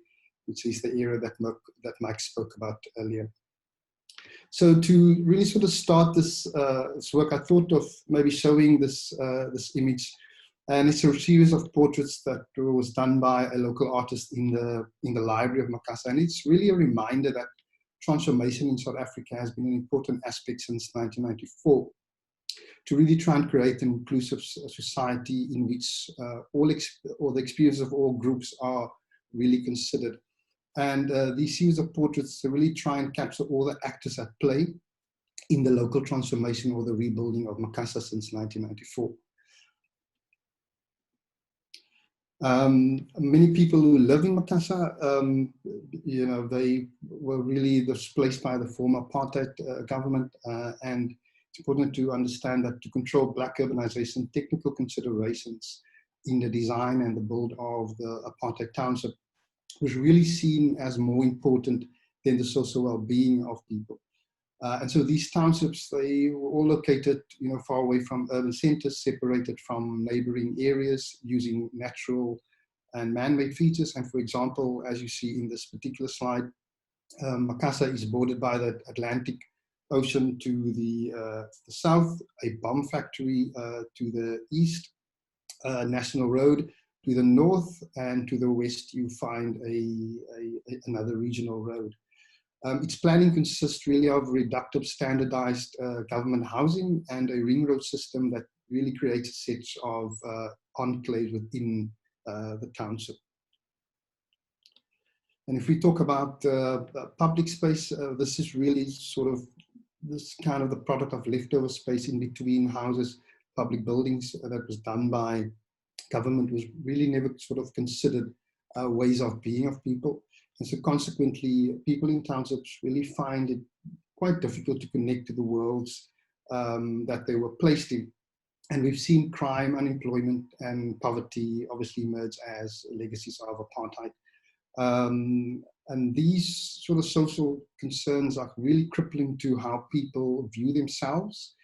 which is the area that Mike spoke about earlier. So to really sort of start this, this work, I thought of maybe showing this, this image. And it's a series of portraits that was done by a local artist in the library of Makassar. And it's really a reminder that transformation in South Africa has been an important aspect since 1994, to really try and create an inclusive society in which all the experiences of all groups are really considered. And these series of portraits really try and capture all the actors at play in the local transformation or the rebuilding of Makassar since 1994. Many people who live in Makassar, you know, they were really displaced by the former apartheid government, and it's important to understand that to control black urbanization, technical considerations in the design and the build of the apartheid township was really seen as more important than the social well-being of people. And so these townships, they were all located, you know, far away from urban centers, separated from neighboring areas, using natural and man-made features. And for example, as you see in this particular slide, Makassar is bordered by the Atlantic Ocean to the south, a bomb factory to the east, National Road to the north, and to the west you find another regional road. Its planning consists really of reductive standardized government housing and a ring road system that really creates a set of enclaves within the township. And if we talk about public space, this is really sort of this kind of the product of leftover space in between houses, public buildings that was done by government, was really never sort of considered ways of being of people. And so consequently, people in townships really find it quite difficult to connect to the worlds that they were placed in. And we've seen crime, unemployment, and poverty obviously emerge as legacies of apartheid. And these sort of social concerns are really crippling to how people view themselves,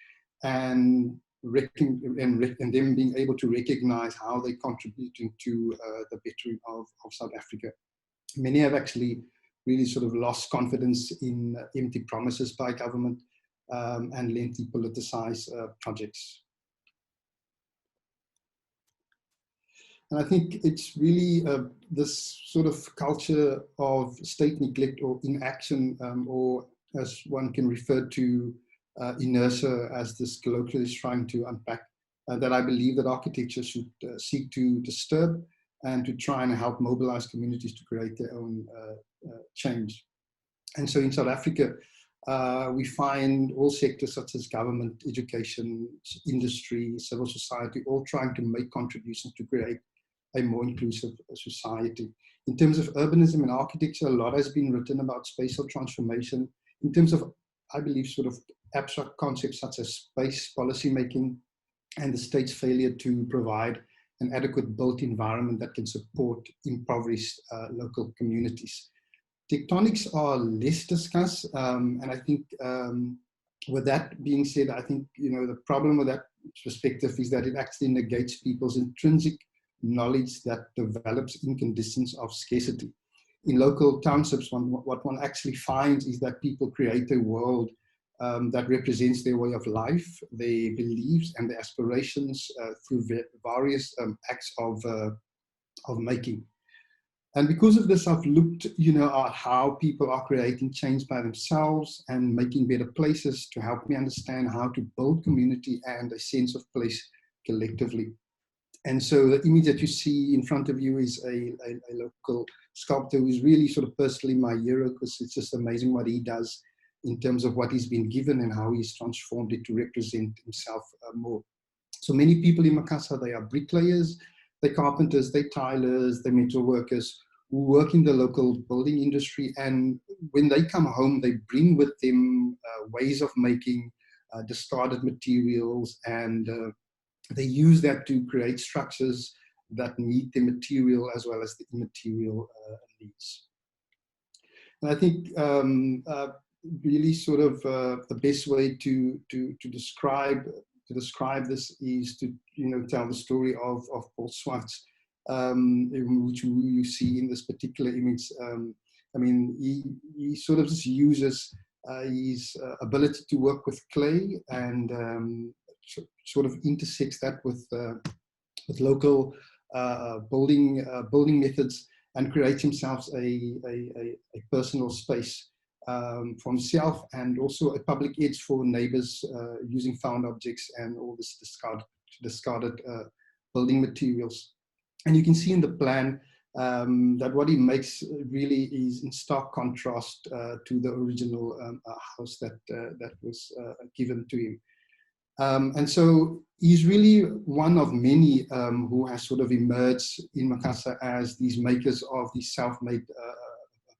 and them being able to recognize how they're contributing to the bettering of South Africa. Many have actually really sort of lost confidence in empty promises by government and lengthy politicized projects. And I think it's really this sort of culture of state neglect or inaction, or as one can refer to inertia, as this colloquium is trying to unpack, that I believe that architecture should seek to disturb and to try and help mobilize communities to create their own change. And so in South Africa, we find all sectors such as government, education, industry, civil society, all trying to make contributions to create a more inclusive society. In terms of urbanism and architecture, a lot has been written about spatial transformation. In terms of, I believe, sort of abstract concepts such as space policy making and the state's failure to provide an adequate built environment that can support impoverished local communities. Tectonics are less discussed, and I think with that being said, I think, you know, the problem with that perspective is that it actually negates people's intrinsic knowledge that develops in conditions of scarcity. In local townships, what one actually finds is that people create a world that represents their way of life, their beliefs and their aspirations through various acts of making. And because of this, I've looked, you know, at how people are creating change by themselves and making better places to help me understand how to build community and a sense of place collectively. And so the image that you see in front of you is a local sculptor who is really sort of personally my hero, because it's just amazing what he does in terms of what he's been given and how he's transformed it to represent himself more. So many people in Makassar, they are bricklayers, they're carpenters, they're tilers, they're metal workers who work in the local building industry. And when they come home, they bring with them ways of making discarded materials, and they use that to create structures that meet the material as well as the immaterial needs. And I think really sort of the best way to describe this is to tell the story of Paul Swartz, which you see in this particular image. I mean, he sort of just uses his ability to work with clay and sort of intersects that with local building methods, and creates himself a personal space for himself, and also a public edge for neighbors using found objects and all this discarded building materials. And you can see in the plan that what he makes really is in stark contrast to the original house that was given to him. And so he's really one of many who has sort of emerged in Makassar as these makers of these self-made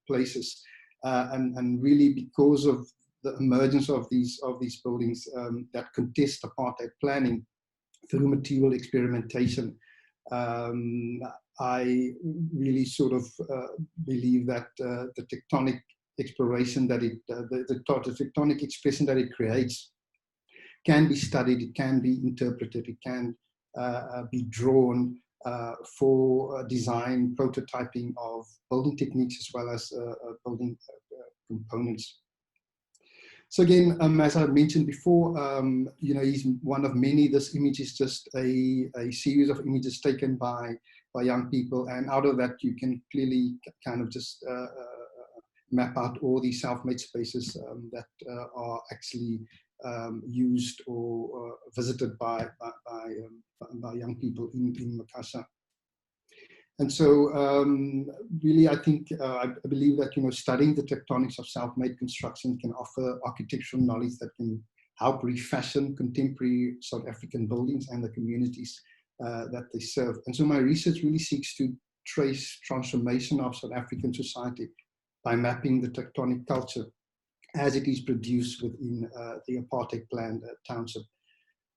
places. And really because of the emergence of these buildings that contest apartheid planning through material experimentation, I really sort of believe that the tectonic exploration that the tectonic expression that it creates can be studied, it can be interpreted, it can be drawn for design, prototyping of building techniques as well as building components. So again, as I mentioned before, he's one of many. This image is just a series of images taken by young people, and out of that you can clearly kind of just map out all these self-made spaces that are actually used or visited by young people in Makassar. And so really, I think, I believe that, studying the tectonics of self-made construction can offer architectural knowledge that can help refashion contemporary South African buildings and the communities that they serve. And so my research really seeks to trace transformation of South African society by mapping the tectonic culture as it is produced within the apartheid planned township.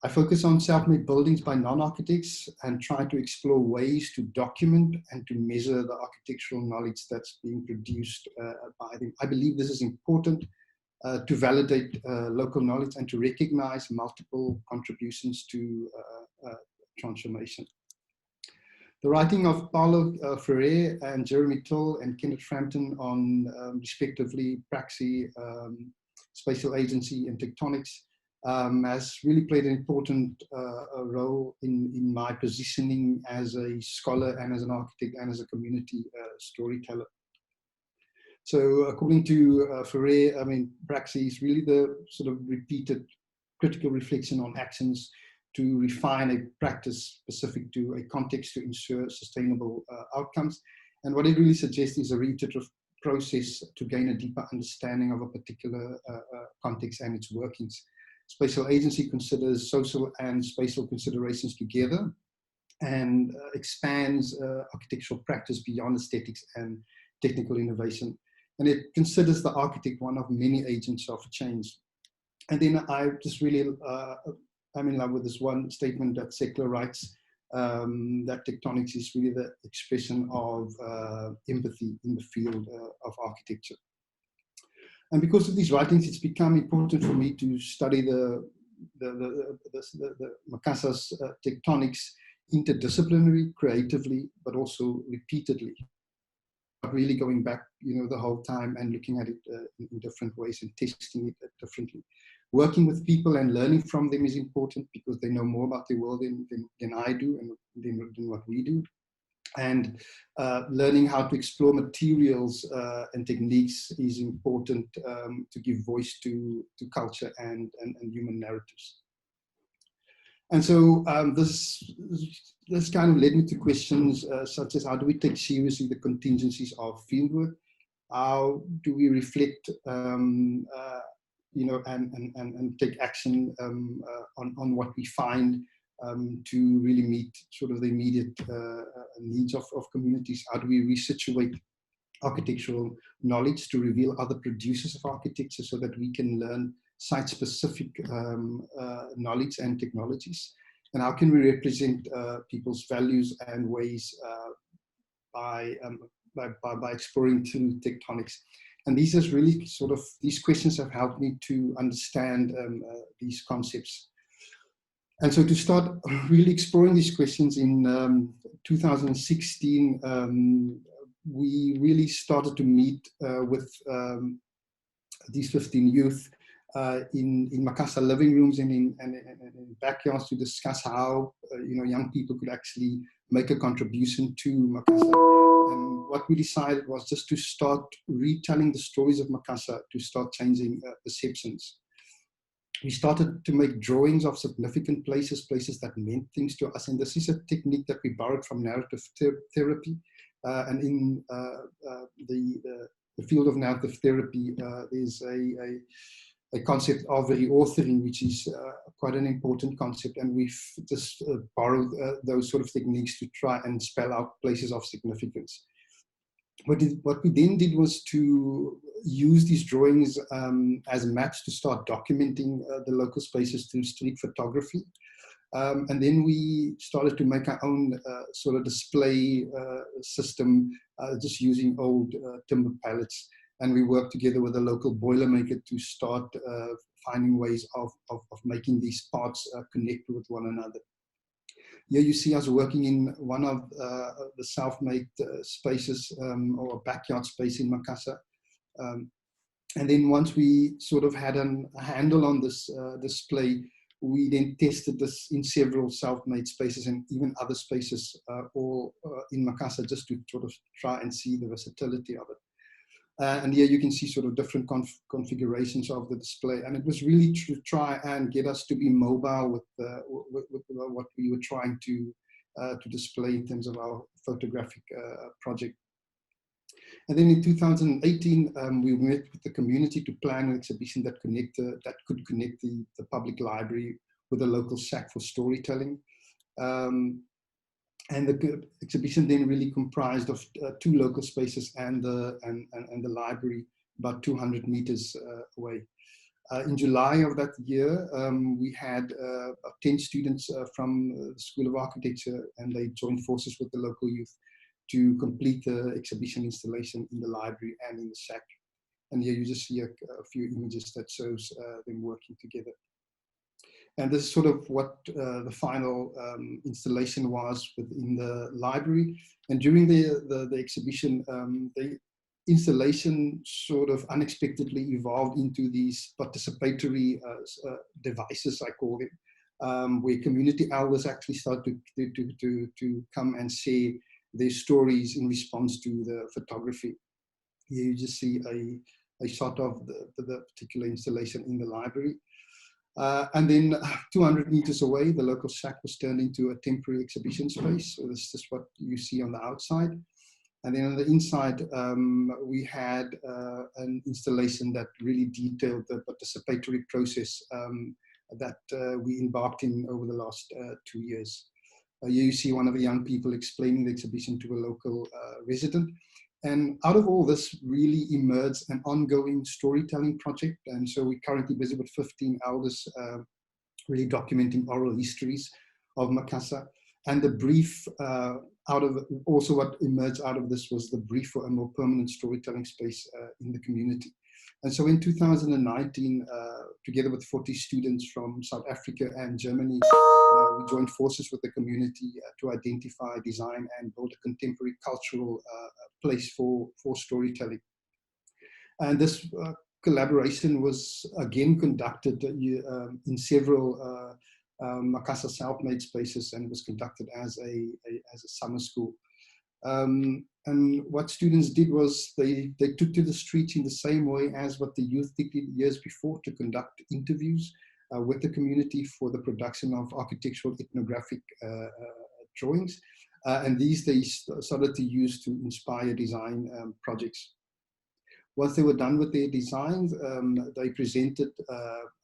I focus on self-made buildings by non-architects and try to explore ways to document and to measure the architectural knowledge that's being produced by them. I believe this is important to validate local knowledge and to recognize multiple contributions to transformation. The writing of Paulo Freire and Jeremy Till and Kenneth Frampton on respectively Praxi, spatial agency and tectonics has really played an important role in my positioning as a scholar and as an architect and as a community storyteller. So according to Freire, I mean, Praxi is really the sort of repeated critical reflection on actions to refine a practice specific to a context to ensure sustainable outcomes. And what it really suggests is a reiterative process to gain a deeper understanding of a particular context and its workings. Spatial agency considers social and spatial considerations together and expands architectural practice beyond aesthetics and technical innovation. And it considers the architect one of many agents of change. And then I just really, I'm in love with this one statement that Seckler writes, that tectonics is really the expression of empathy in the field of architecture. And because of these writings, it's become important for me to study the Makassar's tectonics interdisciplinary, creatively, but also repeatedly. Really going back, the whole time and looking at it in different ways and testing it differently. Working with people and learning from them is important because they know more about the world than I do and than what we do. And learning how to explore materials and techniques is important to give voice to culture and human narratives. And so this kind of led me to questions such as, how do we take seriously the contingencies of fieldwork? How do we reflect, and take action on what we find to really meet sort of the immediate needs of communities? How do we resituate architectural knowledge to reveal other producers of architecture so that we can learn site-specific knowledge and technologies? And how can we represent people's values and ways by exploring through tectonics? And these is really sort of, these questions have helped me to understand these concepts. And so to start really exploring these questions in 2016, we really started to meet with these 15 youth in Makassar living rooms and in backyards to discuss how young people could actually make a contribution to Makassar. And what we decided was just to start retelling the stories of Makassar to start changing perceptions. We started to make drawings of significant places, places that meant things to us. And this is a technique that we borrowed from narrative therapy. And in the field of narrative therapy, there's a concept of reauthoring, which is quite an important concept. And we've just borrowed those sort of techniques to try and spell out places of significance. What we then did was to use these drawings as maps to start documenting the local spaces through street photography. And then we started to make our own sort of display system, just using old timber pallets. And we worked together with a local boilermaker to start finding ways of making these parts connect with one another. Here you see us working in one of the self-made spaces or a backyard space in Makassar. And then once we sort of had a handle on this display, we then tested this in several self-made spaces and even other spaces all in Makassar, just to sort of try and see the versatility of it. And here you can see sort of different configurations of the display. And it was really to try and get us to be mobile with what we were trying to display in terms of our photographic project. And then in 2018, we met with the community to plan an exhibition that could connect the public library with a local shack for storytelling. And the exhibition then really comprised of 2 local spaces and the library about 200 meters away. In July of that year, we had 10 students from the School of Architecture, and they joined forces with the local youth to complete the exhibition installation in the library and in the shack. And here you just see a few images that shows them working together. And this is sort of what the final installation was within the library. And during the exhibition, the installation sort of unexpectedly evolved into these participatory devices, I call them, where community elders actually started to come and share their stories in response to the photography. Here you just see a shot of the particular installation in the library. And then 200 meters away, the local shack was turned into a temporary exhibition space. So this is what you see on the outside. And then on the inside, we had an installation that really detailed the participatory process that we embarked in over the last 2 years. Here you see one of the young people explaining the exhibition to a local resident. And out of all this really emerged an ongoing storytelling project. And so we're currently busy with 15 elders really documenting oral histories of Makassar. And the brief also what emerged out of this was the brief for a more permanent storytelling space in the community. And so in 2019, together with 40 students from South Africa and Germany, we joined forces with the community to identify, design, and build a contemporary cultural place for storytelling. And this collaboration was again conducted in several Makassar self-made spaces, and it was conducted as a summer school. And what students did was they took to the streets in the same way as what the youth did years before, to conduct interviews with the community for the production of architectural ethnographic drawings. And these they started to use to inspire design projects. Once they were done with their designs, they presented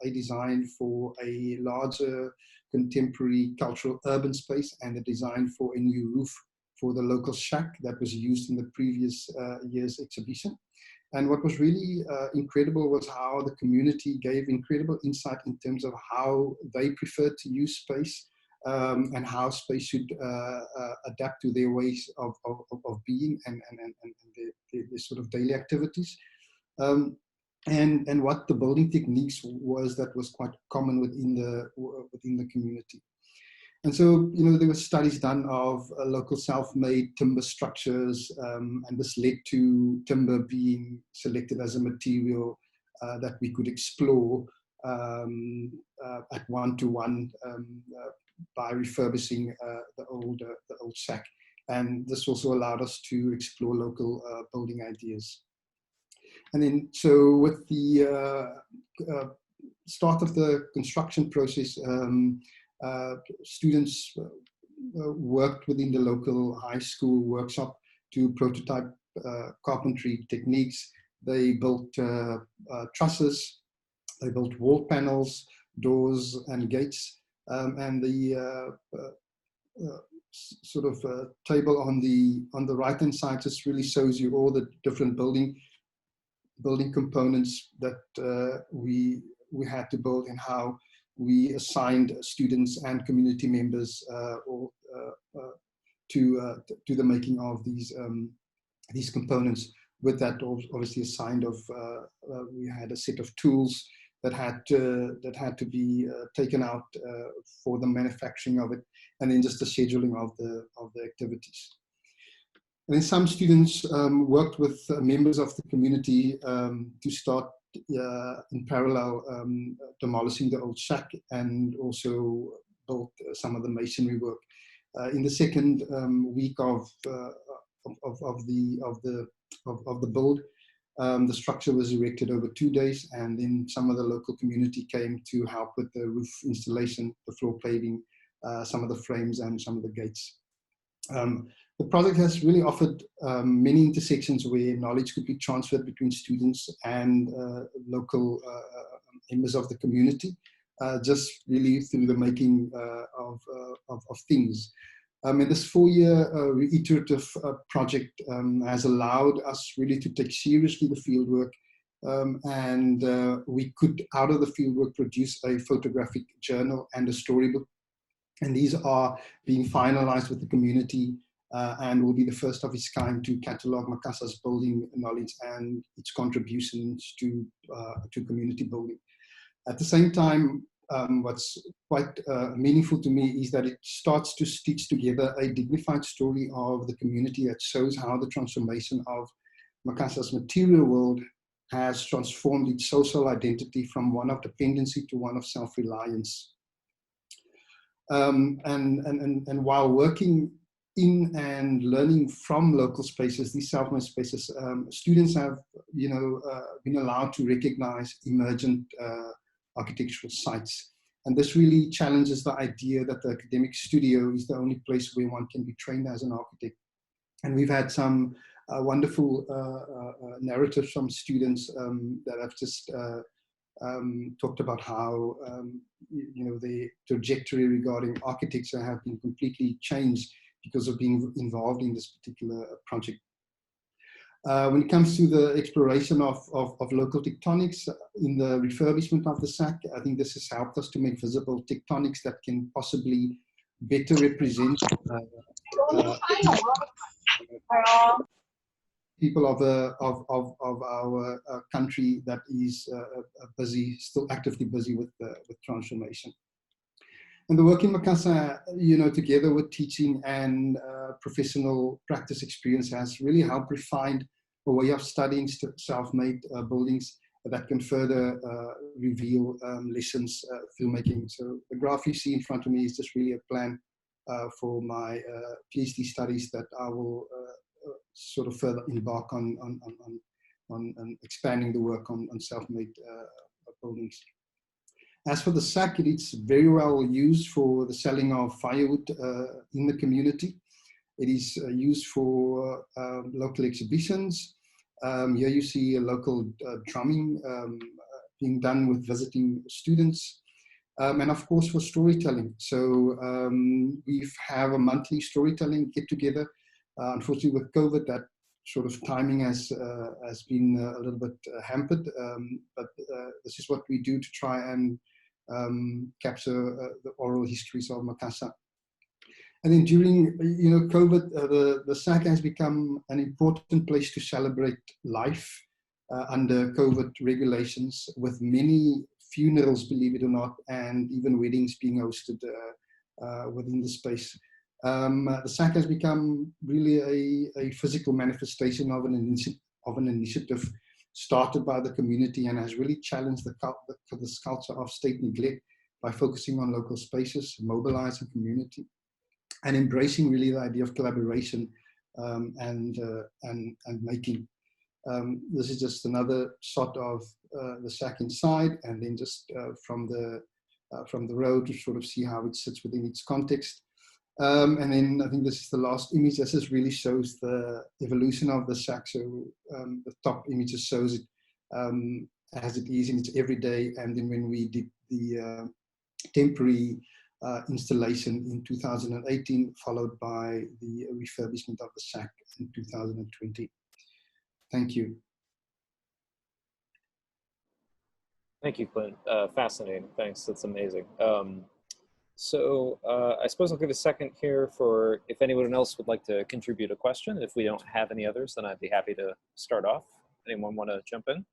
a design for a larger contemporary cultural urban space and a design for a new roof for the local shack that was used in the previous year's exhibition. And what was really incredible was how the community gave incredible insight in terms of how they preferred to use space and how space should adapt to their ways of being and their sort of daily activities. And what the building techniques was that was quite common within the community. And so, there were studies done of local self-made timber structures, and this led to timber being selected as a material that we could explore at one-to-one by refurbishing the old shack. And this also allowed us to explore local building ideas. And then, so with the start of the construction process, students worked within the local high school workshop to prototype carpentry techniques. They built trusses, they built wall panels, doors and gates, and the sort of table on the right hand side just really shows you all the different building components that we had to build, and how we assigned students and community members to the making of these components. With that, obviously assigned of we had a set of tools that had to be taken out for the manufacturing of it, and then just the scheduling of the activities. And then some students worked with members of the community to start in parallel demolishing the old shack, and also built some of the masonry work. In the second week of the build, the structure was erected over 2 days, and then some of the local community came to help with the roof installation, the floor paving, some of the frames, and some of the gates. The project has really offered many intersections where knowledge could be transferred between students and local members of the community, just really through the making of things. And this 4-year reiterative project has allowed us really to take seriously the fieldwork, and we could, out of the fieldwork, produce a photographic journal and a storybook. And these are being finalized with the community, and will be the first of its kind to catalog Macassa's building knowledge and its contributions to community building. At the same time, what's quite meaningful to me is that it starts to stitch together a dignified story of the community that shows how the transformation of Macassa's material world has transformed its social identity from one of dependency to one of self-reliance. And while working in and learning from local spaces, these self-made spaces, students have, been allowed to recognize emergent architectural sites. And this really challenges the idea that the academic studio is the only place where one can be trained as an architect. And we've had some wonderful narratives from students that have just talked about how, the trajectory regarding architecture have been completely changed because of being involved in this particular project. When it comes to the exploration of local tectonics in the refurbishment of the SAC, I think this has helped us to make visible tectonics that can possibly better represent people of our country that is still actively busy with transformation. And the work in Macassa, together with teaching and professional practice experience, has really helped refine a way of studying self-made buildings that can further reveal lessons through making. So the graph you see in front of me is just really a plan for my PhD studies that I will sort of further embark on expanding the work on self-made buildings. As for the SAC, it's very well used for the selling of firewood in the community. It is used for local exhibitions. Here you see a local drumming being done with visiting students. And of course for storytelling. So we have a monthly storytelling get together. Unfortunately with COVID, that sort of timing has been a little bit hampered, but this is what we do to try and capture the oral histories of Macassa. And then during COVID, the SAC has become an important place to celebrate life under COVID regulations, with many funerals, believe it or not, and even weddings being hosted within the space. The SAC has become really a physical manifestation of an initiative started by the community, and has really challenged this culture of state neglect by focusing on local spaces, mobilizing community, and embracing really the idea of collaboration and making. This is just another shot of the SAC inside, and then just from the road to sort of see how it sits within its context. And then I think this is the last image. This really shows the evolution of the SAC. So the top image just shows it as it is in its everyday. And then when we did the temporary installation in 2018, followed by the refurbishment of the SAC in 2020. Thank you. Thank you, Clint. Fascinating. Thanks. That's amazing. So I suppose I'll give a second here for if anyone else would like to contribute a question. If we don't have any others, then I'd be happy to start off. Anyone want to jump in?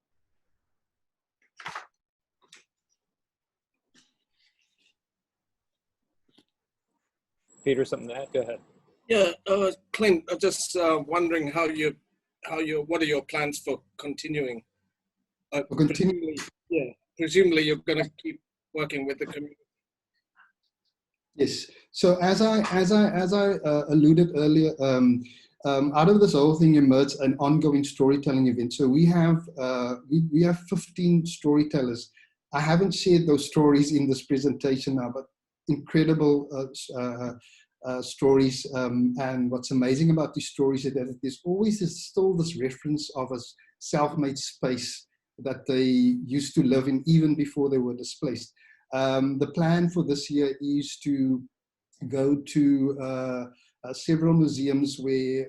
Peter, something to add? Go ahead. Yeah, Clint, I'm just wondering what are your plans for continuing? Presumably you're going to keep working with the community. Yes. So as I alluded earlier, out of this whole thing emerged an ongoing storytelling event. So we have 15 storytellers. I haven't shared those stories in this presentation now, but incredible stories. And what's amazing about these stories is that there's always still this reference of a self-made space that they used to live in even before they were displaced. The plan for this year is to go to several museums where,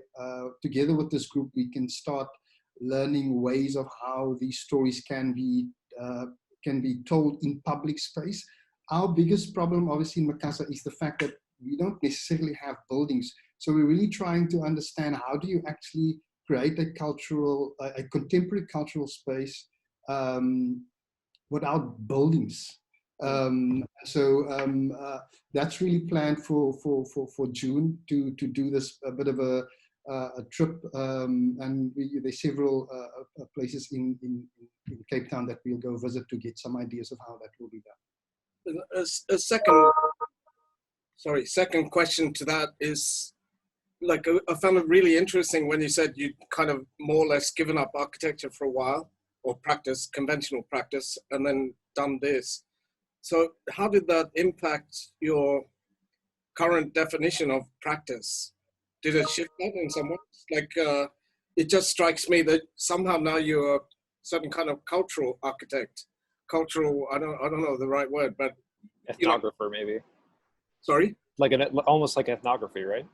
together with this group, we can start learning ways of how these stories can be told in public space. Our biggest problem, obviously, in Makassar is the fact that we don't necessarily have buildings. So we're really trying to understand how do you actually create a contemporary cultural space without buildings. That's really planned for June to do this a bit of a trip, and there's several places in Cape Town that we'll go visit to get some ideas of how that will be done. A second question to that is, like, I found it really interesting when you said you'd kind of more or less given up architecture for a while, or conventional practice, and then done this. So how did that impact your current definition of practice? Did it shift that in some ways? Like, it just strikes me that somehow now you're a certain kind of cultural architect. Cultural, I don't know the right word, but ethnographer, maybe. Sorry? Almost like ethnography, right?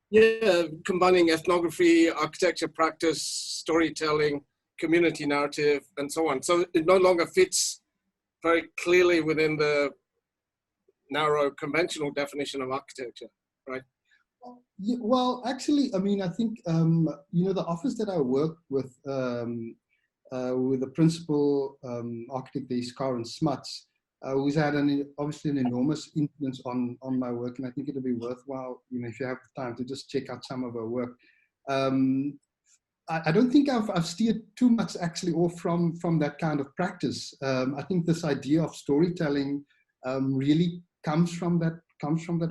Yeah, combining ethnography, architecture practice, storytelling, community narrative, and so on. So it no longer fits very clearly within the narrow conventional definition of architecture, right? Yeah, well, actually, I mean, I think, the office that I work with the principal architect, there is Karen Smuts, who's had obviously an enormous influence on my work, and I think it'll be worthwhile, if you have the time to just check out some of her work. I don't think I've steered too much actually off from that kind of practice. I think this idea of storytelling really comes from that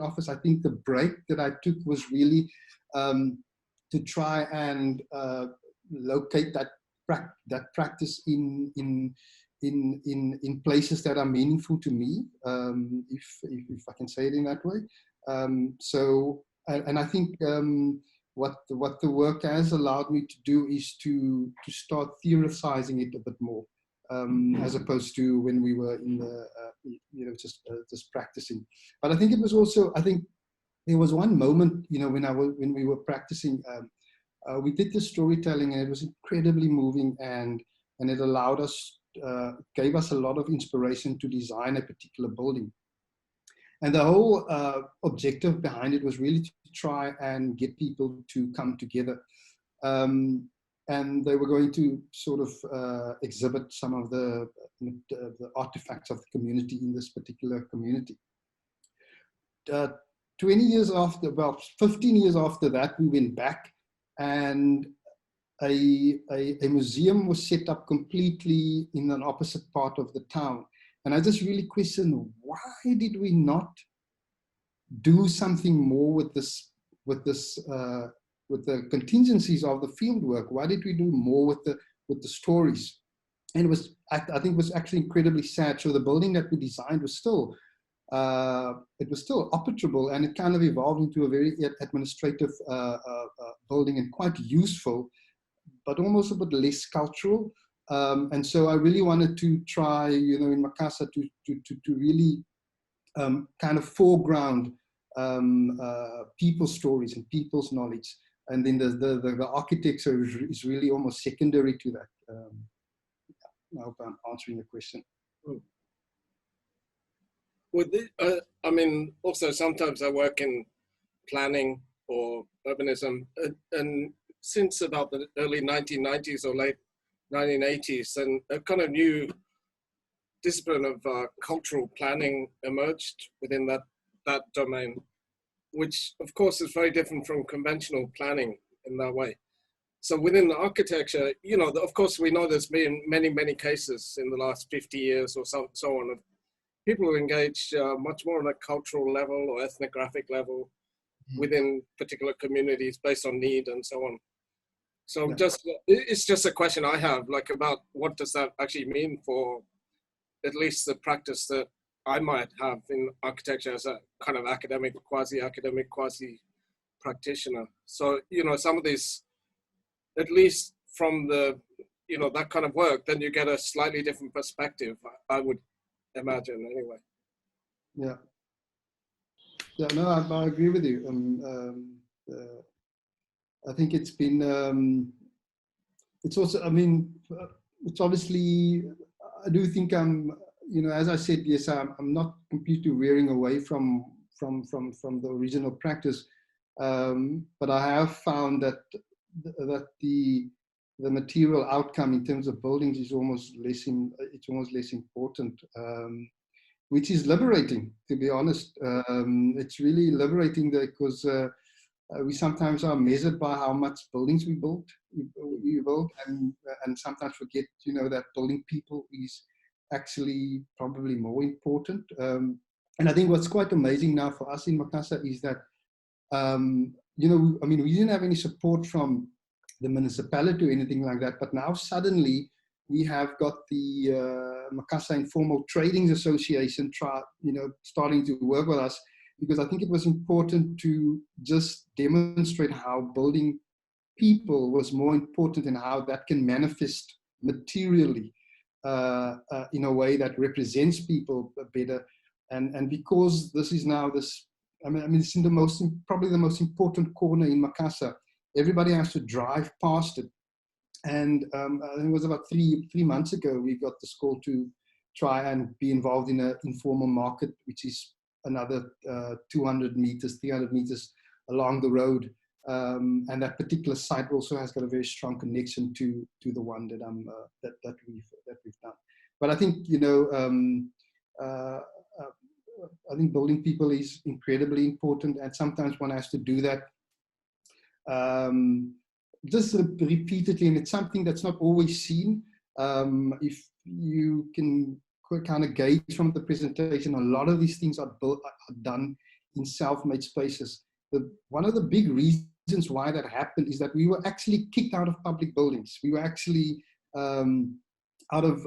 office. I think the break that I took was really to try and locate that practice in places that are meaningful to me, if I can say it in that way. And I think what the work has allowed me to do is to start theorizing it a bit more, as opposed to when we were in the just practicing. But I think it was also, I think there was one moment, when we were practicing, we did the storytelling, and it was incredibly moving, and it allowed us, gave us a lot of inspiration to design a particular building. And the whole objective behind it was really to try and get people to come together. and they were going to sort of exhibit some of the artifacts of the community in this particular community. 20 years after, about 15 years after that, we went back, and a museum was set up completely in an opposite part of the town. And I just really question, why did we not do something more with this, with the contingencies of the field work? Why did we do more with the stories? And it was, I think it was actually incredibly sad. So the building that we designed was still, it was still operable, and it kind of evolved into a very administrative building, and quite useful, but almost a bit less cultural. And so I really wanted to try, you know, in Makassar to really kind of foreground people's stories and people's knowledge. And then the architecture is really almost secondary to that. I hope I'm answering the question. With it, I mean, also sometimes I work in planning or urbanism, and since about the early 1990s or late 1980s, and a kind of new discipline of cultural planning emerged within that domain, which of course is very different from conventional planning in that way. So within the architecture, you know, of course we know there's been many cases in the last 50 years or so on of people who engage much more on a cultural level or ethnographic level within particular communities based on need and so on. So it's just a question I have, like, about what does that actually mean for at least the practice that I might have in architecture as a kind of academic, quasi-academic, quasi-practitioner. So, you know, some of these, at least from the, you know, that kind of work, then you get a slightly different perspective, I would imagine anyway. Yeah. Yeah, no, I agree with you. I think it's been, it's also, I mean, it's obviously, I do think I'm, you know, as I said, yes, I'm not completely veering away from the original practice, but I have found that the material outcome in terms of buildings is almost less important, which is liberating, to be honest. It's really liberating because we sometimes are measured by how much buildings we build, and sometimes forget, you know, that building people is actually probably more important. And I think what's quite amazing now for us in Makassar is that, you know, I mean, we didn't have any support from the municipality or anything like that, but now suddenly we have got the Makassar Informal Tradings Association, you know, starting to work with us, because I think it was important to just demonstrate how building people was more important and how that can manifest materially in a way that represents people better. And because this is now this, I mean, it's in probably the most important corner in Makassar. Everybody has to drive past it. And I think it was about three months ago, we got this call to try and be involved in an informal market, which is another 200 meters, 300 meters along the road. And that particular site also has got a very strong connection to the one that that we've done. But I think, you know, I think building people is incredibly important, and sometimes one has to do that just repeatedly, and it's something that's not always seen. If you can kind of gauge from the presentation, a lot of these things are done in self-made spaces. One of the big reasons why that happened is that we were actually kicked out of public buildings. We were actually out of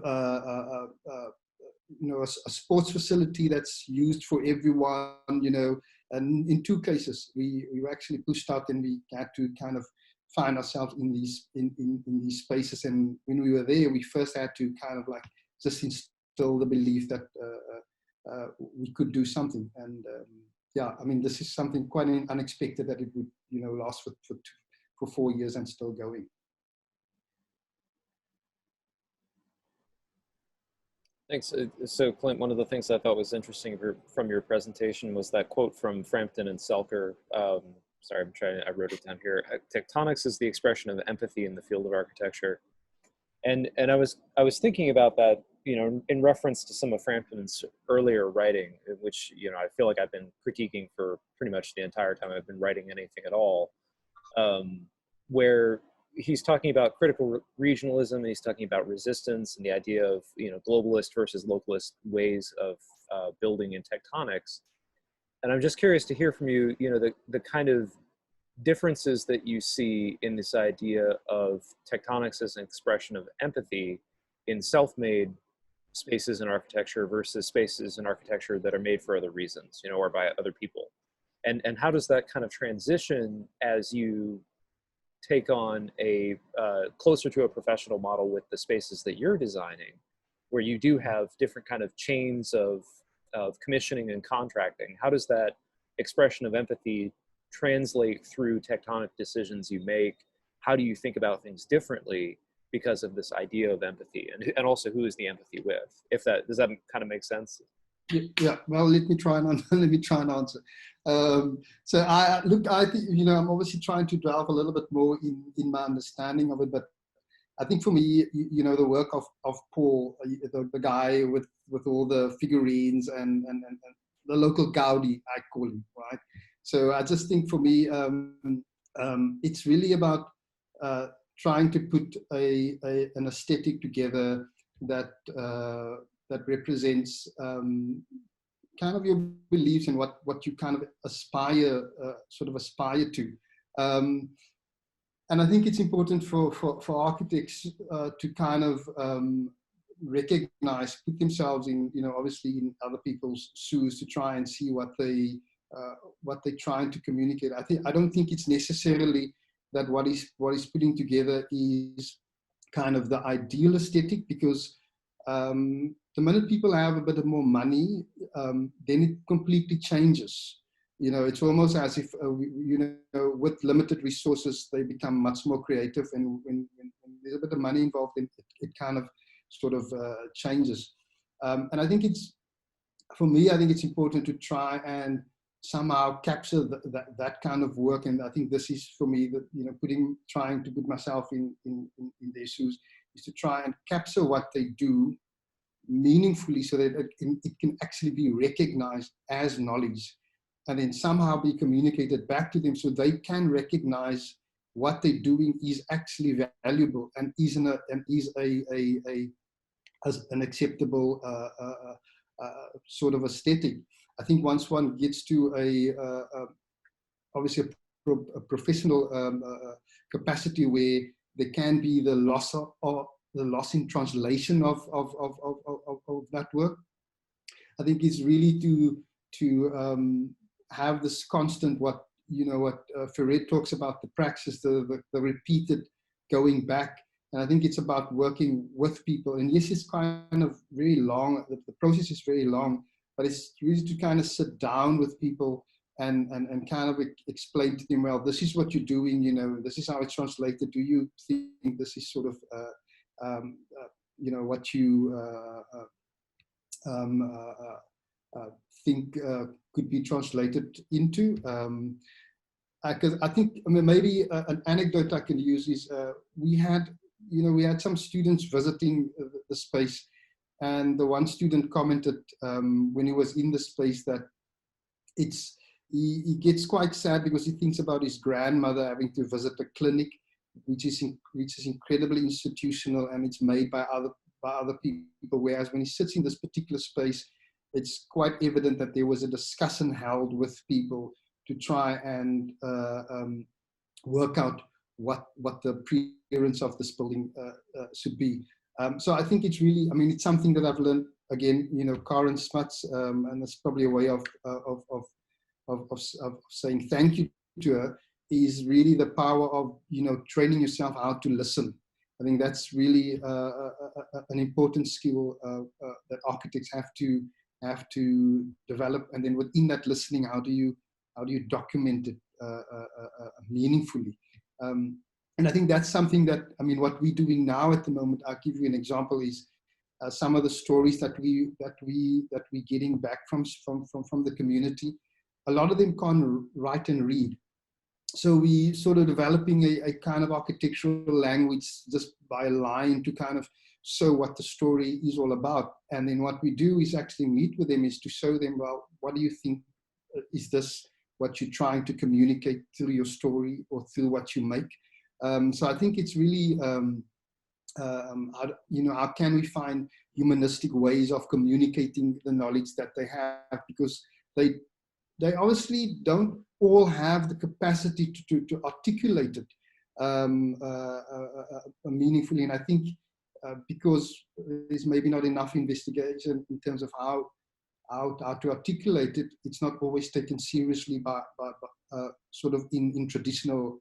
you know, a sports facility that's used for everyone, you know, and in two cases we were actually pushed out, and we had to kind of find ourselves in these spaces. And when we were there, we first had to kind of like just instill the belief that we could do something. And yeah, I mean, this is something quite unexpected, that it would, you know, last for 4 years and still going. Thanks. So, Clint, one of the things I thought was interesting from your presentation was that quote from Frampton and Selker, sorry, I wrote it down here. Tectonics is the expression of empathy in the field of architecture. And I was thinking about that, you know, in reference to some of Frampton's earlier writing, which, you know, I feel like I've been critiquing for pretty much the entire time I've been writing anything at all, where he's talking about critical regionalism, and he's talking about resistance and the idea of, you know, globalist versus localist ways of building in tectonics. And I'm just curious to hear from you, you know, the kind of differences that you see in this idea of tectonics as an expression of empathy in self-made spaces in architecture versus spaces in architecture that are made for other reasons, you know, or by other people. And how does that kind of transition as you take on a closer to a professional model with the spaces that you're designing, where you do have different kind of chains of commissioning and contracting? How does that expression of empathy translate through tectonic decisions you make? How do you think about things differently because of this idea of empathy, and also who is the empathy with? If that, does that kind of make sense? Yeah, well, let me try and answer. So I think, you know, I'm obviously trying to delve a little bit more in my understanding of it, but I think for me, you know, the work of Paul, the guy with all the figurines and the local Gaudi, I call him, right? So I just think for me, it's really about trying to put an aesthetic together that that represents kind of your beliefs and what you kind of aspire to. And I think it's important for architects to kind of recognize, put themselves in, you know, obviously in other people's shoes to try and see what they're trying to communicate. I don't think it's necessarily that what he's putting together is kind of the ideal aesthetic, because the minute people have a bit of more money, then it completely changes. You know, it's almost as if, you know, with limited resources, they become much more creative. And when there's a bit of money involved, then it kind of sort of changes. And I think for me, I think it's important to try and somehow capture that kind of work. And I think this is for me, that, you know, trying to put myself in their shoes, is to try and capture what they do meaningfully, so that it can actually be recognized as knowledge, and then somehow be communicated back to them, so they can recognize what they're doing is actually valuable and is an acceptable sort of aesthetic. I think once one gets to obviously a professional capacity, where there can be the loss in translation of that work, I think it's really to have this constant, what Ferret talks about, the praxis, the repeated going back. And I think it's about working with people. And yes, it's kind of very long. The process is very long, but it's really to kind of sit down with people and kind of explain to them, well, this is what you're doing, you know, this is how it's translated. Do you think this is sort of, you know, what you think could be translated into? Because I think, I mean, maybe an anecdote I can use is we had some students visiting the space, and the one student commented when he was in the space that he gets quite sad because he thinks about his grandmother having to visit a clinic, which is incredibly institutional, and it's made by other people. Whereas when he sits in this particular space, it's quite evident that there was a discussion held with people to try and work out what the appearance of this building should be. So I think it's really, I mean, it's something that I've learned, again, you know, Karen Smuts, and that's probably a way of saying thank you to her, is really the power of, you know, training yourself how to listen. I think that's really an important skill that architects have to develop. And then within that listening, how do you document it meaningfully? And I think that's something that, I mean, what we're doing now at the moment, I'll give you an example, is some of the stories that we're getting back from the community. A lot of them can't write and read, so we sort of developing a kind of architectural language just by line to kind of show what the story is all about. And then what we do is actually meet with them, is to show them, well, what do you think? Is this what you're trying to communicate through your story or through what you make? So I think it's really, how can we find humanistic ways of communicating the knowledge that they have, because they obviously don't all have the capacity to articulate it meaningfully. And I think because there's maybe not enough investigation in terms of how to articulate it, it's not always taken seriously by sort of in traditional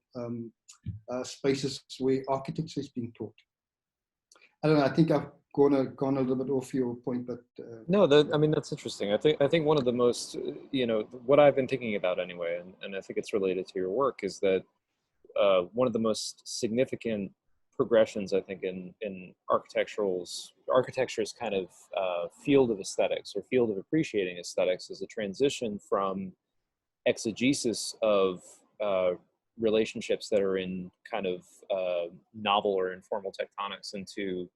spaces where architecture is being taught. I don't know, I think I've gone a little bit off your point, but no, I mean, that's interesting. I think one of the most, what I've been thinking about anyway, and I think it's related to your work, is that one of the most significant progressions, I think, in architecture's kind of field of aesthetics, or field of appreciating aesthetics, is a transition from exegesis of relationships that are in kind of novel or informal tectonics into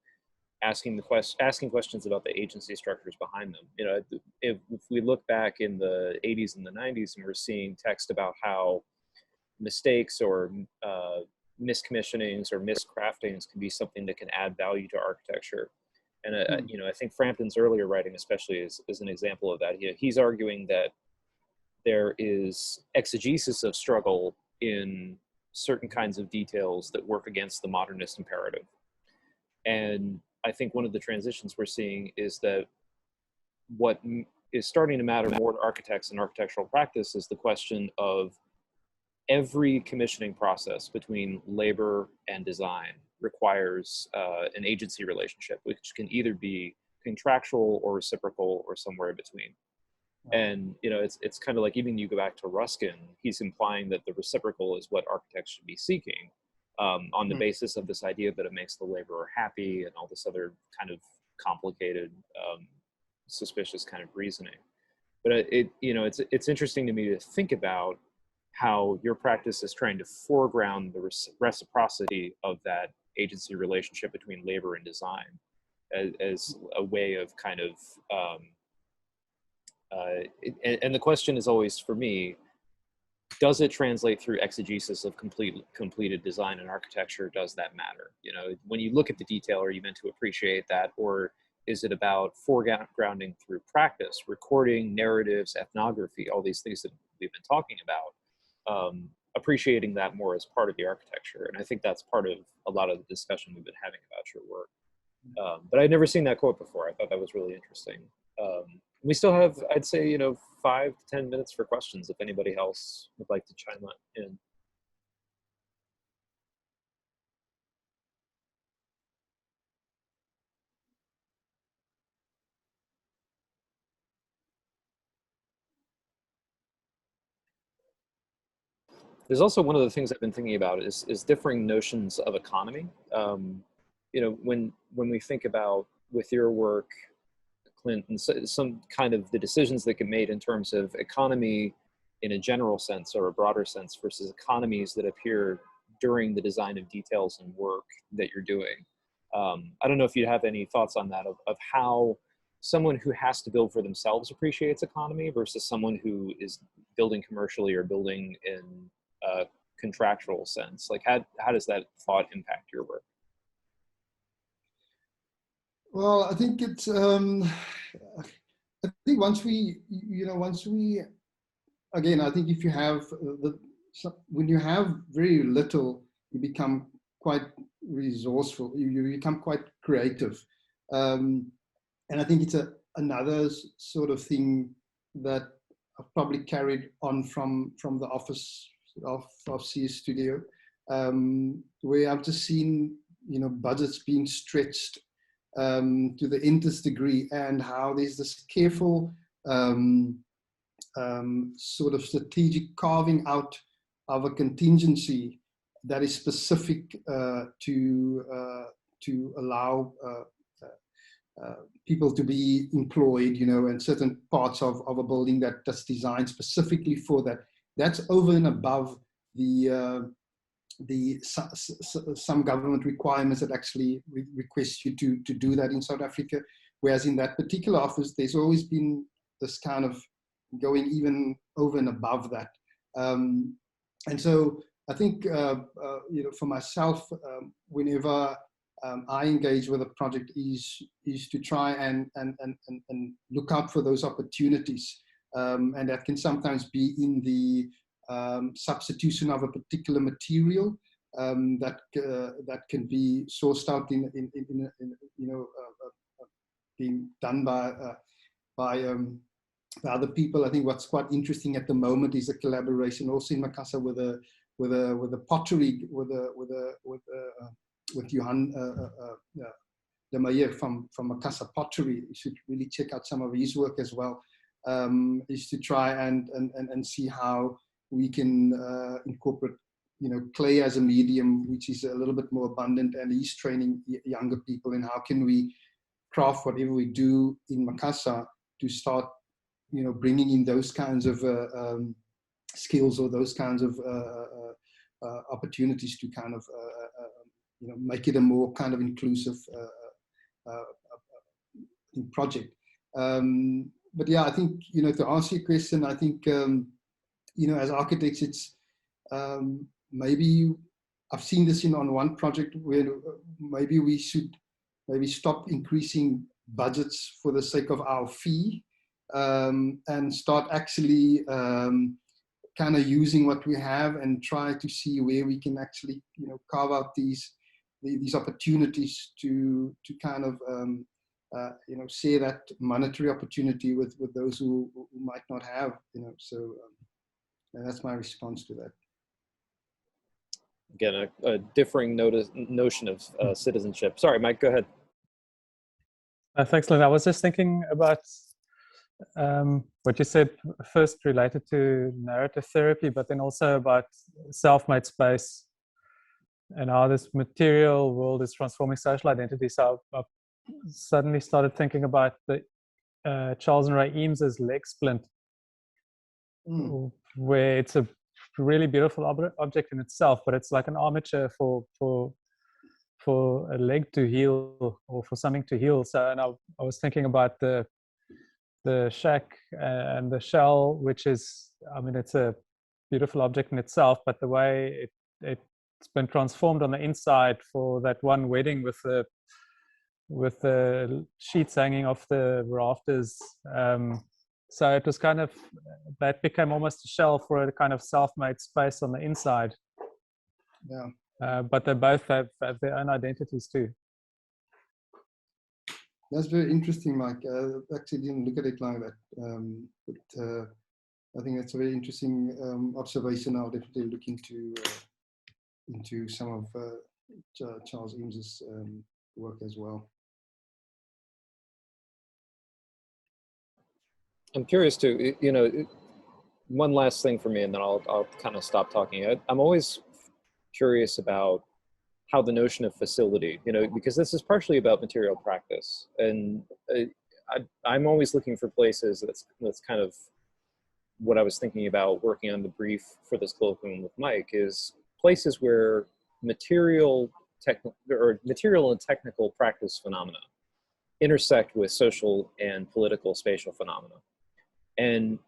asking questions about the agency structures behind them. If we look back in the 80s and the 90s, and we're seeing text about how mistakes or miscommissionings or miscraftings can be something that can add value to architecture. And I think Frampton's earlier writing especially is an example of that. He's arguing that there is exegesis of struggle in certain kinds of details that work against the modernist imperative. And I think one of the transitions we're seeing is that what is starting to matter more to architects and architectural practice is the question of every commissioning process between labor and design requires an agency relationship, which can either be contractual or reciprocal or somewhere in between. And it's kind of like, even you go back to Ruskin, he's implying that the reciprocal is what architects should be seeking, on the basis of this idea that it makes the laborer happy and all this other kind of complicated, suspicious kind of reasoning. But it's interesting to me to think about how your practice is trying to foreground the reciprocity of that agency relationship between labor and design as a way of kind of, and the question is always, for me, does it translate through exegesis of completed design and architecture? Does that matter? When you look at the detail, are you meant to appreciate that? Or is it about foregrounding through practice, recording, narratives, ethnography, all these things that we've been talking about, appreciating that more as part of the architecture? And I think that's part of a lot of the discussion we've been having about your work. But I'd never seen that quote before. I thought that was really interesting. We still have, I'd say, 5 to 10 minutes for questions if anybody else would like to chime in. There's also one of the things I've been thinking about is differing notions of economy. When we think about, with your work, Clint, and some kind of the decisions that get made in terms of economy in a general sense or a broader sense versus economies that appear during the design of details and work that you're doing. I don't know if you have any thoughts on that, of how someone who has to build for themselves appreciates economy versus someone who is building commercially or building in a contractual sense. Like, how does that thought impact your work? Well, I think it's, I think once we, again, I think if you have, when you have very little, you become quite resourceful, you become quite creative. And I think it's another sort of thing that I've probably carried on from the office of CS Studio, where I've just seen, budgets being stretched to the nth degree, and how there's this careful sort of strategic carving out of a contingency that is specific to allow people to be employed, in certain parts of a building that's designed specifically for that. That's over and above some government requirements that actually request you to do that in South Africa. Whereas in that particular office, there's always been this kind of going even over and above that. And so I think, for myself, whenever I engage with a project is to try and look out for those opportunities. And that can sometimes be in the substitution of a particular material that can be sourced out in being done by other people. I think what's quite interesting at the moment is a collaboration also in Makassar with a pottery with Johan de Meyer from Makassar Pottery. You should really check out some of his work as well. Is to try and see how we can incorporate clay as a medium, which is a little bit more abundant, and he's training younger people in how can we craft whatever we do in Makassar to start bringing in those kinds of skills or those kinds of opportunities to kind of make it a more kind of inclusive project. But yeah, I think to answer your question, I think as architects, it's maybe I've seen this on one project where maybe we should stop increasing budgets for the sake of our fee, and start actually kind of using what we have and try to see where we can actually carve out these opportunities to kind of share that monetary opportunity with those who might not have, so that's my response to that. Again, a differing notion of citizenship. Sorry, Mike, go ahead. Thanks, Clint. I was just thinking about what you said first related to narrative therapy, but then also about self-made space and how this material world is transforming social identity. So I've suddenly started thinking about the Charles and Ray Eames's leg splint, where it's a really beautiful object in itself, but it's like an armature for a leg to heal or for something to heal. So, and I was thinking about the shack and the shell, which is, I mean, it's a beautiful object in itself, but the way it's been transformed on the inside for that one wedding with the sheets hanging off the rafters. So it was kind of, that became almost a shell for a kind of self-made space on the inside. Yeah. But they both have their own identities too. That's very interesting, Mike. I actually didn't look at it like that. But I think that's a very interesting observation. I'll definitely look into some of Charles Eames's work as well. I'm curious too, one last thing for me, and then I'll kind of stop talking. I'm always curious about how the notion of facility, because this is partially about material practice, and I'm always looking for places that's kind of what I was thinking about working on the brief for this colloquium with Mike, is places where material and technical practice phenomena intersect with social and political spatial phenomena. And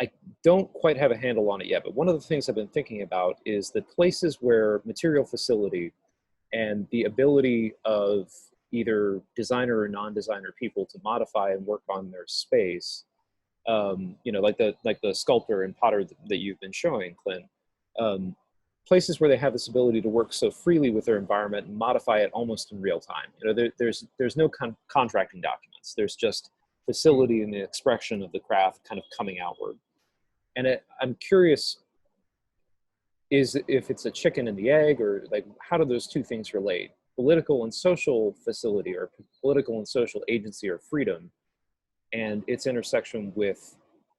I don't quite have a handle on it yet, but one of the things I've been thinking about is the places where material facility and the ability of either designer or non-designer people to modify and work on their space, like the sculptor and potter that you've been showing, Clint, places where they have this ability to work so freely with their environment and modify it almost in real time. There's no contracting documents. There's just facility and the expression of the craft kind of coming outward. And I'm curious, if it's a chicken and the egg, or like, how do those two things relate? Political and social facility, or political and social agency or freedom, and its intersection with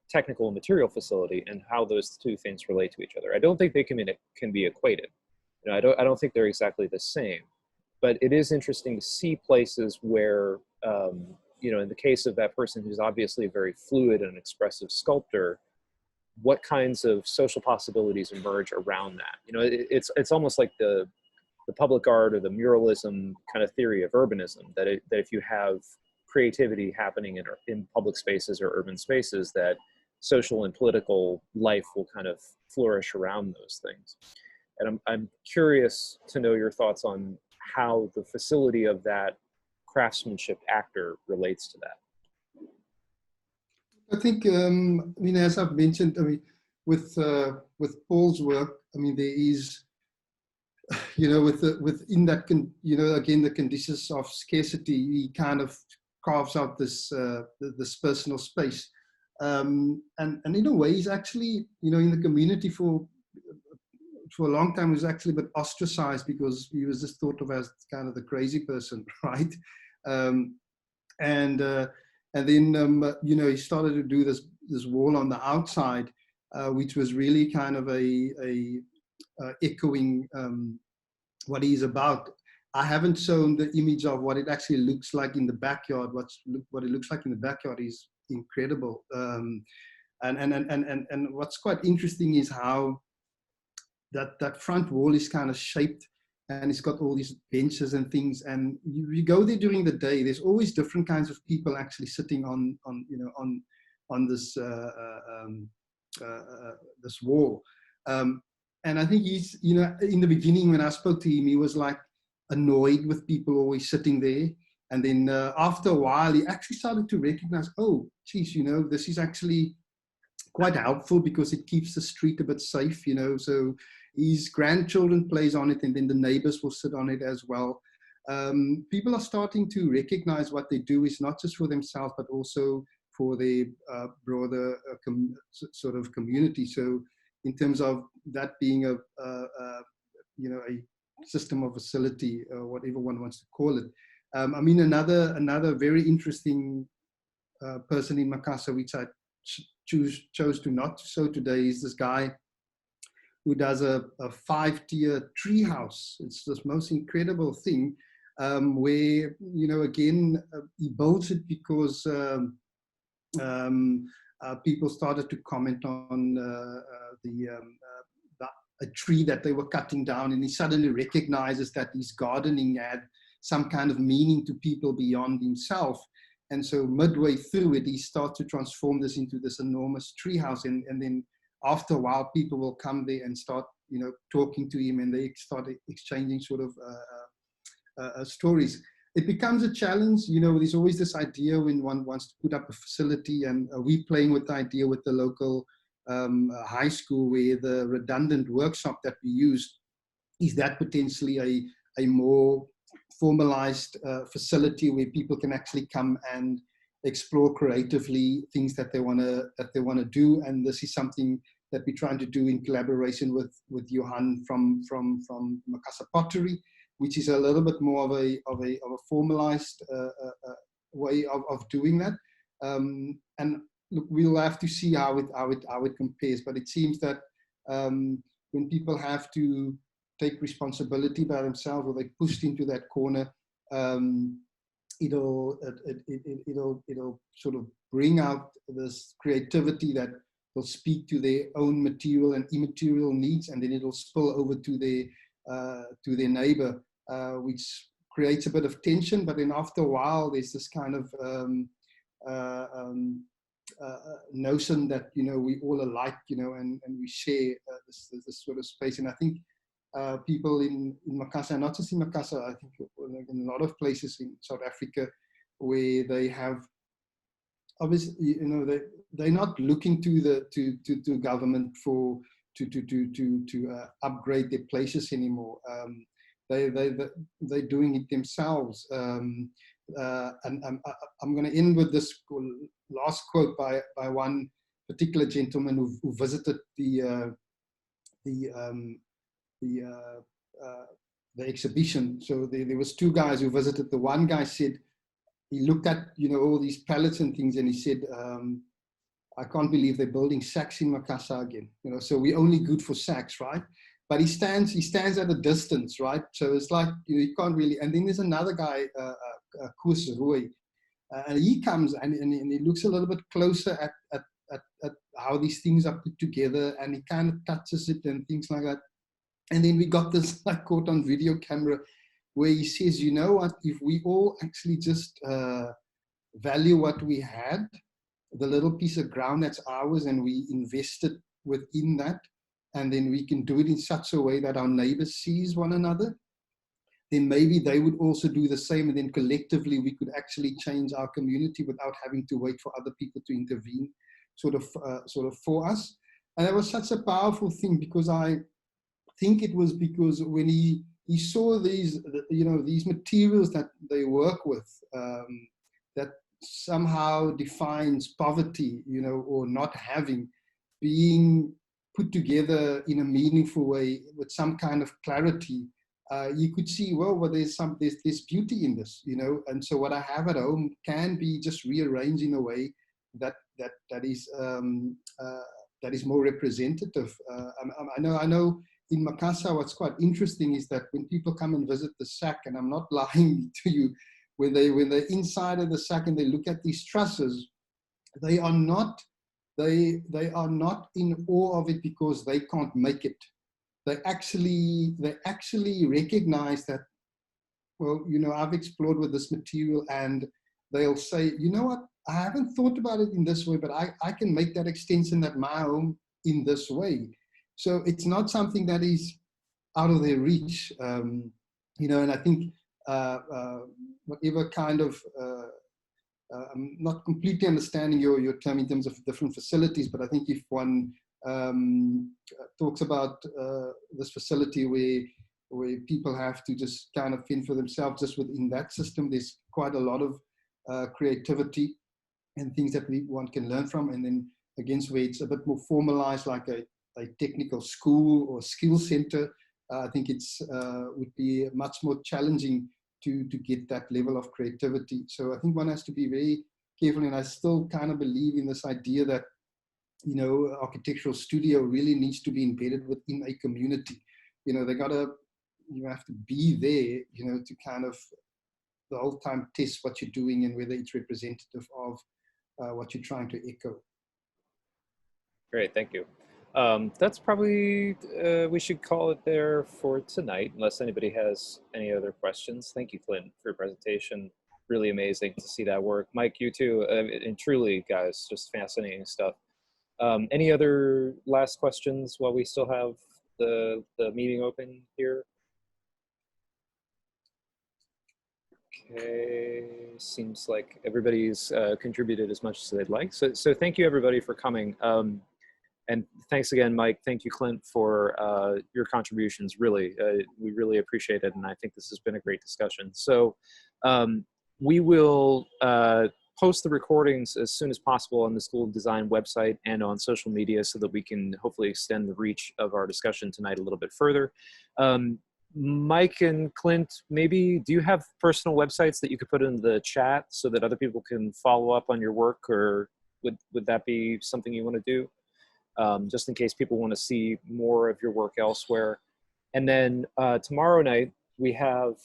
technical and material facility, and how those two things relate to each other. I don't think they can be equated. I don't think they're exactly the same, but it is interesting to see places where, in the case of that person who's obviously a very fluid and expressive sculptor, what kinds of social possibilities emerge around that. You know, it's almost like the public art or the muralism kind of theory of urbanism, that if you have creativity happening in public spaces or urban spaces, that social and political life will kind of flourish around those things. And I'm curious to know your thoughts on how the facility of that craftsmanship actor relates to that. I think, I mean, as I've mentioned, I mean, with Paul's work, I mean, there is, you know, within that, you know, again, the conditions of scarcity, he kind of carves out this this personal space, and in a way, he's actually, you know, in the community for a long time, he was actually a bit ostracized because he was just thought of as kind of the crazy person, right? And then you know, he started to do this wall on the outside, which was really kind of a echoing what he's about. I haven't shown the image of what it actually looks like in the backyard. What it looks like in the backyard is incredible. And what's quite interesting is how that front wall is kind of shaped, and it's got all these benches and things. And you go there during the day, there's always different kinds of people actually sitting on you know, on this this wall. And I think he's, you know, in the beginning when I spoke to him, he was like annoyed with people always sitting there. And then after a while, he actually started to recognize, oh, geez, you know, this is actually quite helpful because it keeps the street a bit safe, you know. So his grandchildren plays on it, and then the neighbors will sit on it as well. People are starting to recognize what they do is not just for themselves, but also for the broader sort of community. So in terms of that being a you know, a system of facility, or whatever one wants to call it. I mean, another very interesting person in Makassar, which I chose to not show today, is this guy who does a 5-tier tree house. It's this most incredible thing, where, you know, again, he builds it because people started to comment on a tree that they were cutting down, and he suddenly recognizes that his gardening had some kind of meaning to people beyond himself. And so midway through it, he starts to transform this into this enormous treehouse. And then after a while, people will come there and start, you know, talking to him, and they start exchanging sort of stories. It becomes a challenge, you know. There's always this idea when one wants to put up a facility, and we're playing with the idea with the local high school, where the redundant workshop that we use is that potentially a more formalized facility where people can actually come and explore creatively things that they want to do. And this is something that we're trying to do in collaboration with Johan from Makassar Pottery, which is a little bit more of a formalized way of doing that. And look, we'll have to see how it compares. But it seems that when people have to take responsibility by themselves, or they pushed into that corner, it'll sort of bring out this creativity that will speak to their own material and immaterial needs, and then it'll spill over to their neighbor, which creates a bit of tension. But then after a while, there's this kind of notion that, you know, we all alike, you know, and we share this sort of space. And I think people in Makassar, not just in Makassar, I think in a lot of places in South Africa, where they have, obviously, you know, they're not looking to government to upgrade their places anymore. They're doing it themselves. And I'm going to end with this last quote by one particular gentleman who visited the exhibition. So there was two guys who visited. The one guy said, he looked at, you know, all these pallets and things, and he said, I can't believe they're building sacks in Makassar again. You know, so we're only good for sacks, right? But he stands at a distance, right? So it's like, you know, you can't really. And then there's another guy, Koos Roy, and he comes and he looks a little bit closer at how these things are put together, and he kind of touches it and things like that. And then we got this, I caught on video camera, where he says, you know what, if we all actually just value what we had, the little piece of ground that's ours, and we invest it within that, and then we can do it in such a way that our neighbors sees one another, then maybe they would also do the same, and then collectively we could actually change our community without having to wait for other people to intervene sort of for us. And that was such a powerful thing, because I think it was because when he saw these, you know, these materials that they work with, that somehow defines poverty, you know, or not having, being put together in a meaningful way with some kind of clarity, you could see, well, there's beauty in this, you know. And so what I have at home can be just rearranged in a way that is more representative. I know in Makassar, what's quite interesting is that when people come and visit the shack, and I'm not lying to you, when they're inside of the shack and they look at these trusses, they are not in awe of it because they can't make it. They actually recognize that, well, you know, I've explored with this material, and they'll say, you know what, I haven't thought about it in this way, but I can make that extension at my home in this way. So it's not something that is out of their reach, you know. And I think whatever kind of, I'm not completely understanding your term in terms of different facilities, but I think if one talks about this facility where people have to just kind of fend for themselves just within that system, there's quite a lot of creativity and things that one can learn from. And then against where it's a bit more formalized, like a technical school or skill center, I think it's would be much more challenging to get that level of creativity. So I think one has to be very careful, and I still kind of believe in this idea that, you know, architectural studio really needs to be embedded within a community. You know, you have to be there, you know, to kind of the whole time test what you're doing and whether it's representative of what you're trying to echo. Great, thank you. That's probably, we should call it there for tonight, unless anybody has any other questions. Thank you, Clint, for your presentation. Really amazing to see that work. Mike, you too, and truly, guys, just fascinating stuff. Any other last questions while we still have the meeting open here? Okay, seems like everybody's contributed as much as they'd like. So thank you everybody for coming. And thanks again, Mike. Thank you, Clint, for your contributions. Really, we really appreciate it. And I think this has been a great discussion. So we will post the recordings as soon as possible on the School of Design website and on social media so that we can hopefully extend the reach of our discussion tonight a little bit further. Mike and Clint, maybe do you have personal websites that you could put in the chat so that other people can follow up on your work, or would that be something you want to do? Just in case people want to see more of your work elsewhere. And then tomorrow night, we have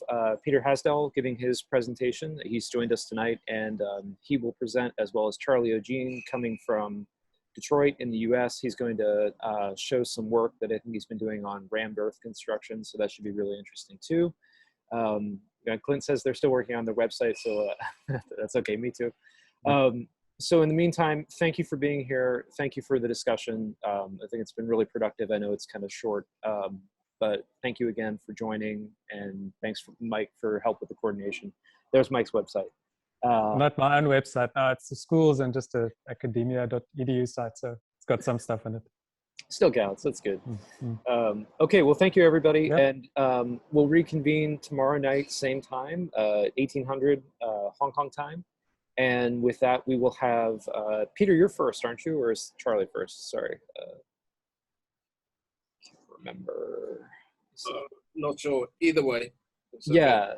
Peter Hasdell giving his presentation. He's joined us tonight, and he will present, as well as Charlie O'Gene coming from Detroit in the US. He's going to show some work that I think he's been doing on rammed earth construction, so that should be really interesting too. Clint says they're still working on their website, so that's okay, me too. So in the meantime, thank you for being here. Thank you for the discussion. I think it's been really productive. I know it's kind of short, but thank you again for joining, and thanks for Mike for help with the coordination. There's Mike's website. Not my own website. No, it's the schools and just a academia.edu site. So it's got some stuff in it. Still counts. That's good. Okay, well, thank you, everybody. Yep. And we'll reconvene tomorrow night, same time, 1800 Hong Kong time. And with that, we will have, Peter, you're first, aren't you? Or is Charlie first? Sorry. Can't remember. Not sure. Either way. Yeah.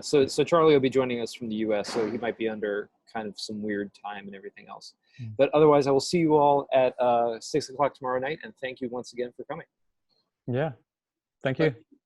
So Charlie will be joining us from the US, so he might be under kind of some weird time and everything else. But otherwise, I will see you all at 6 o'clock tomorrow night, and thank you once again for coming. Yeah, thank you.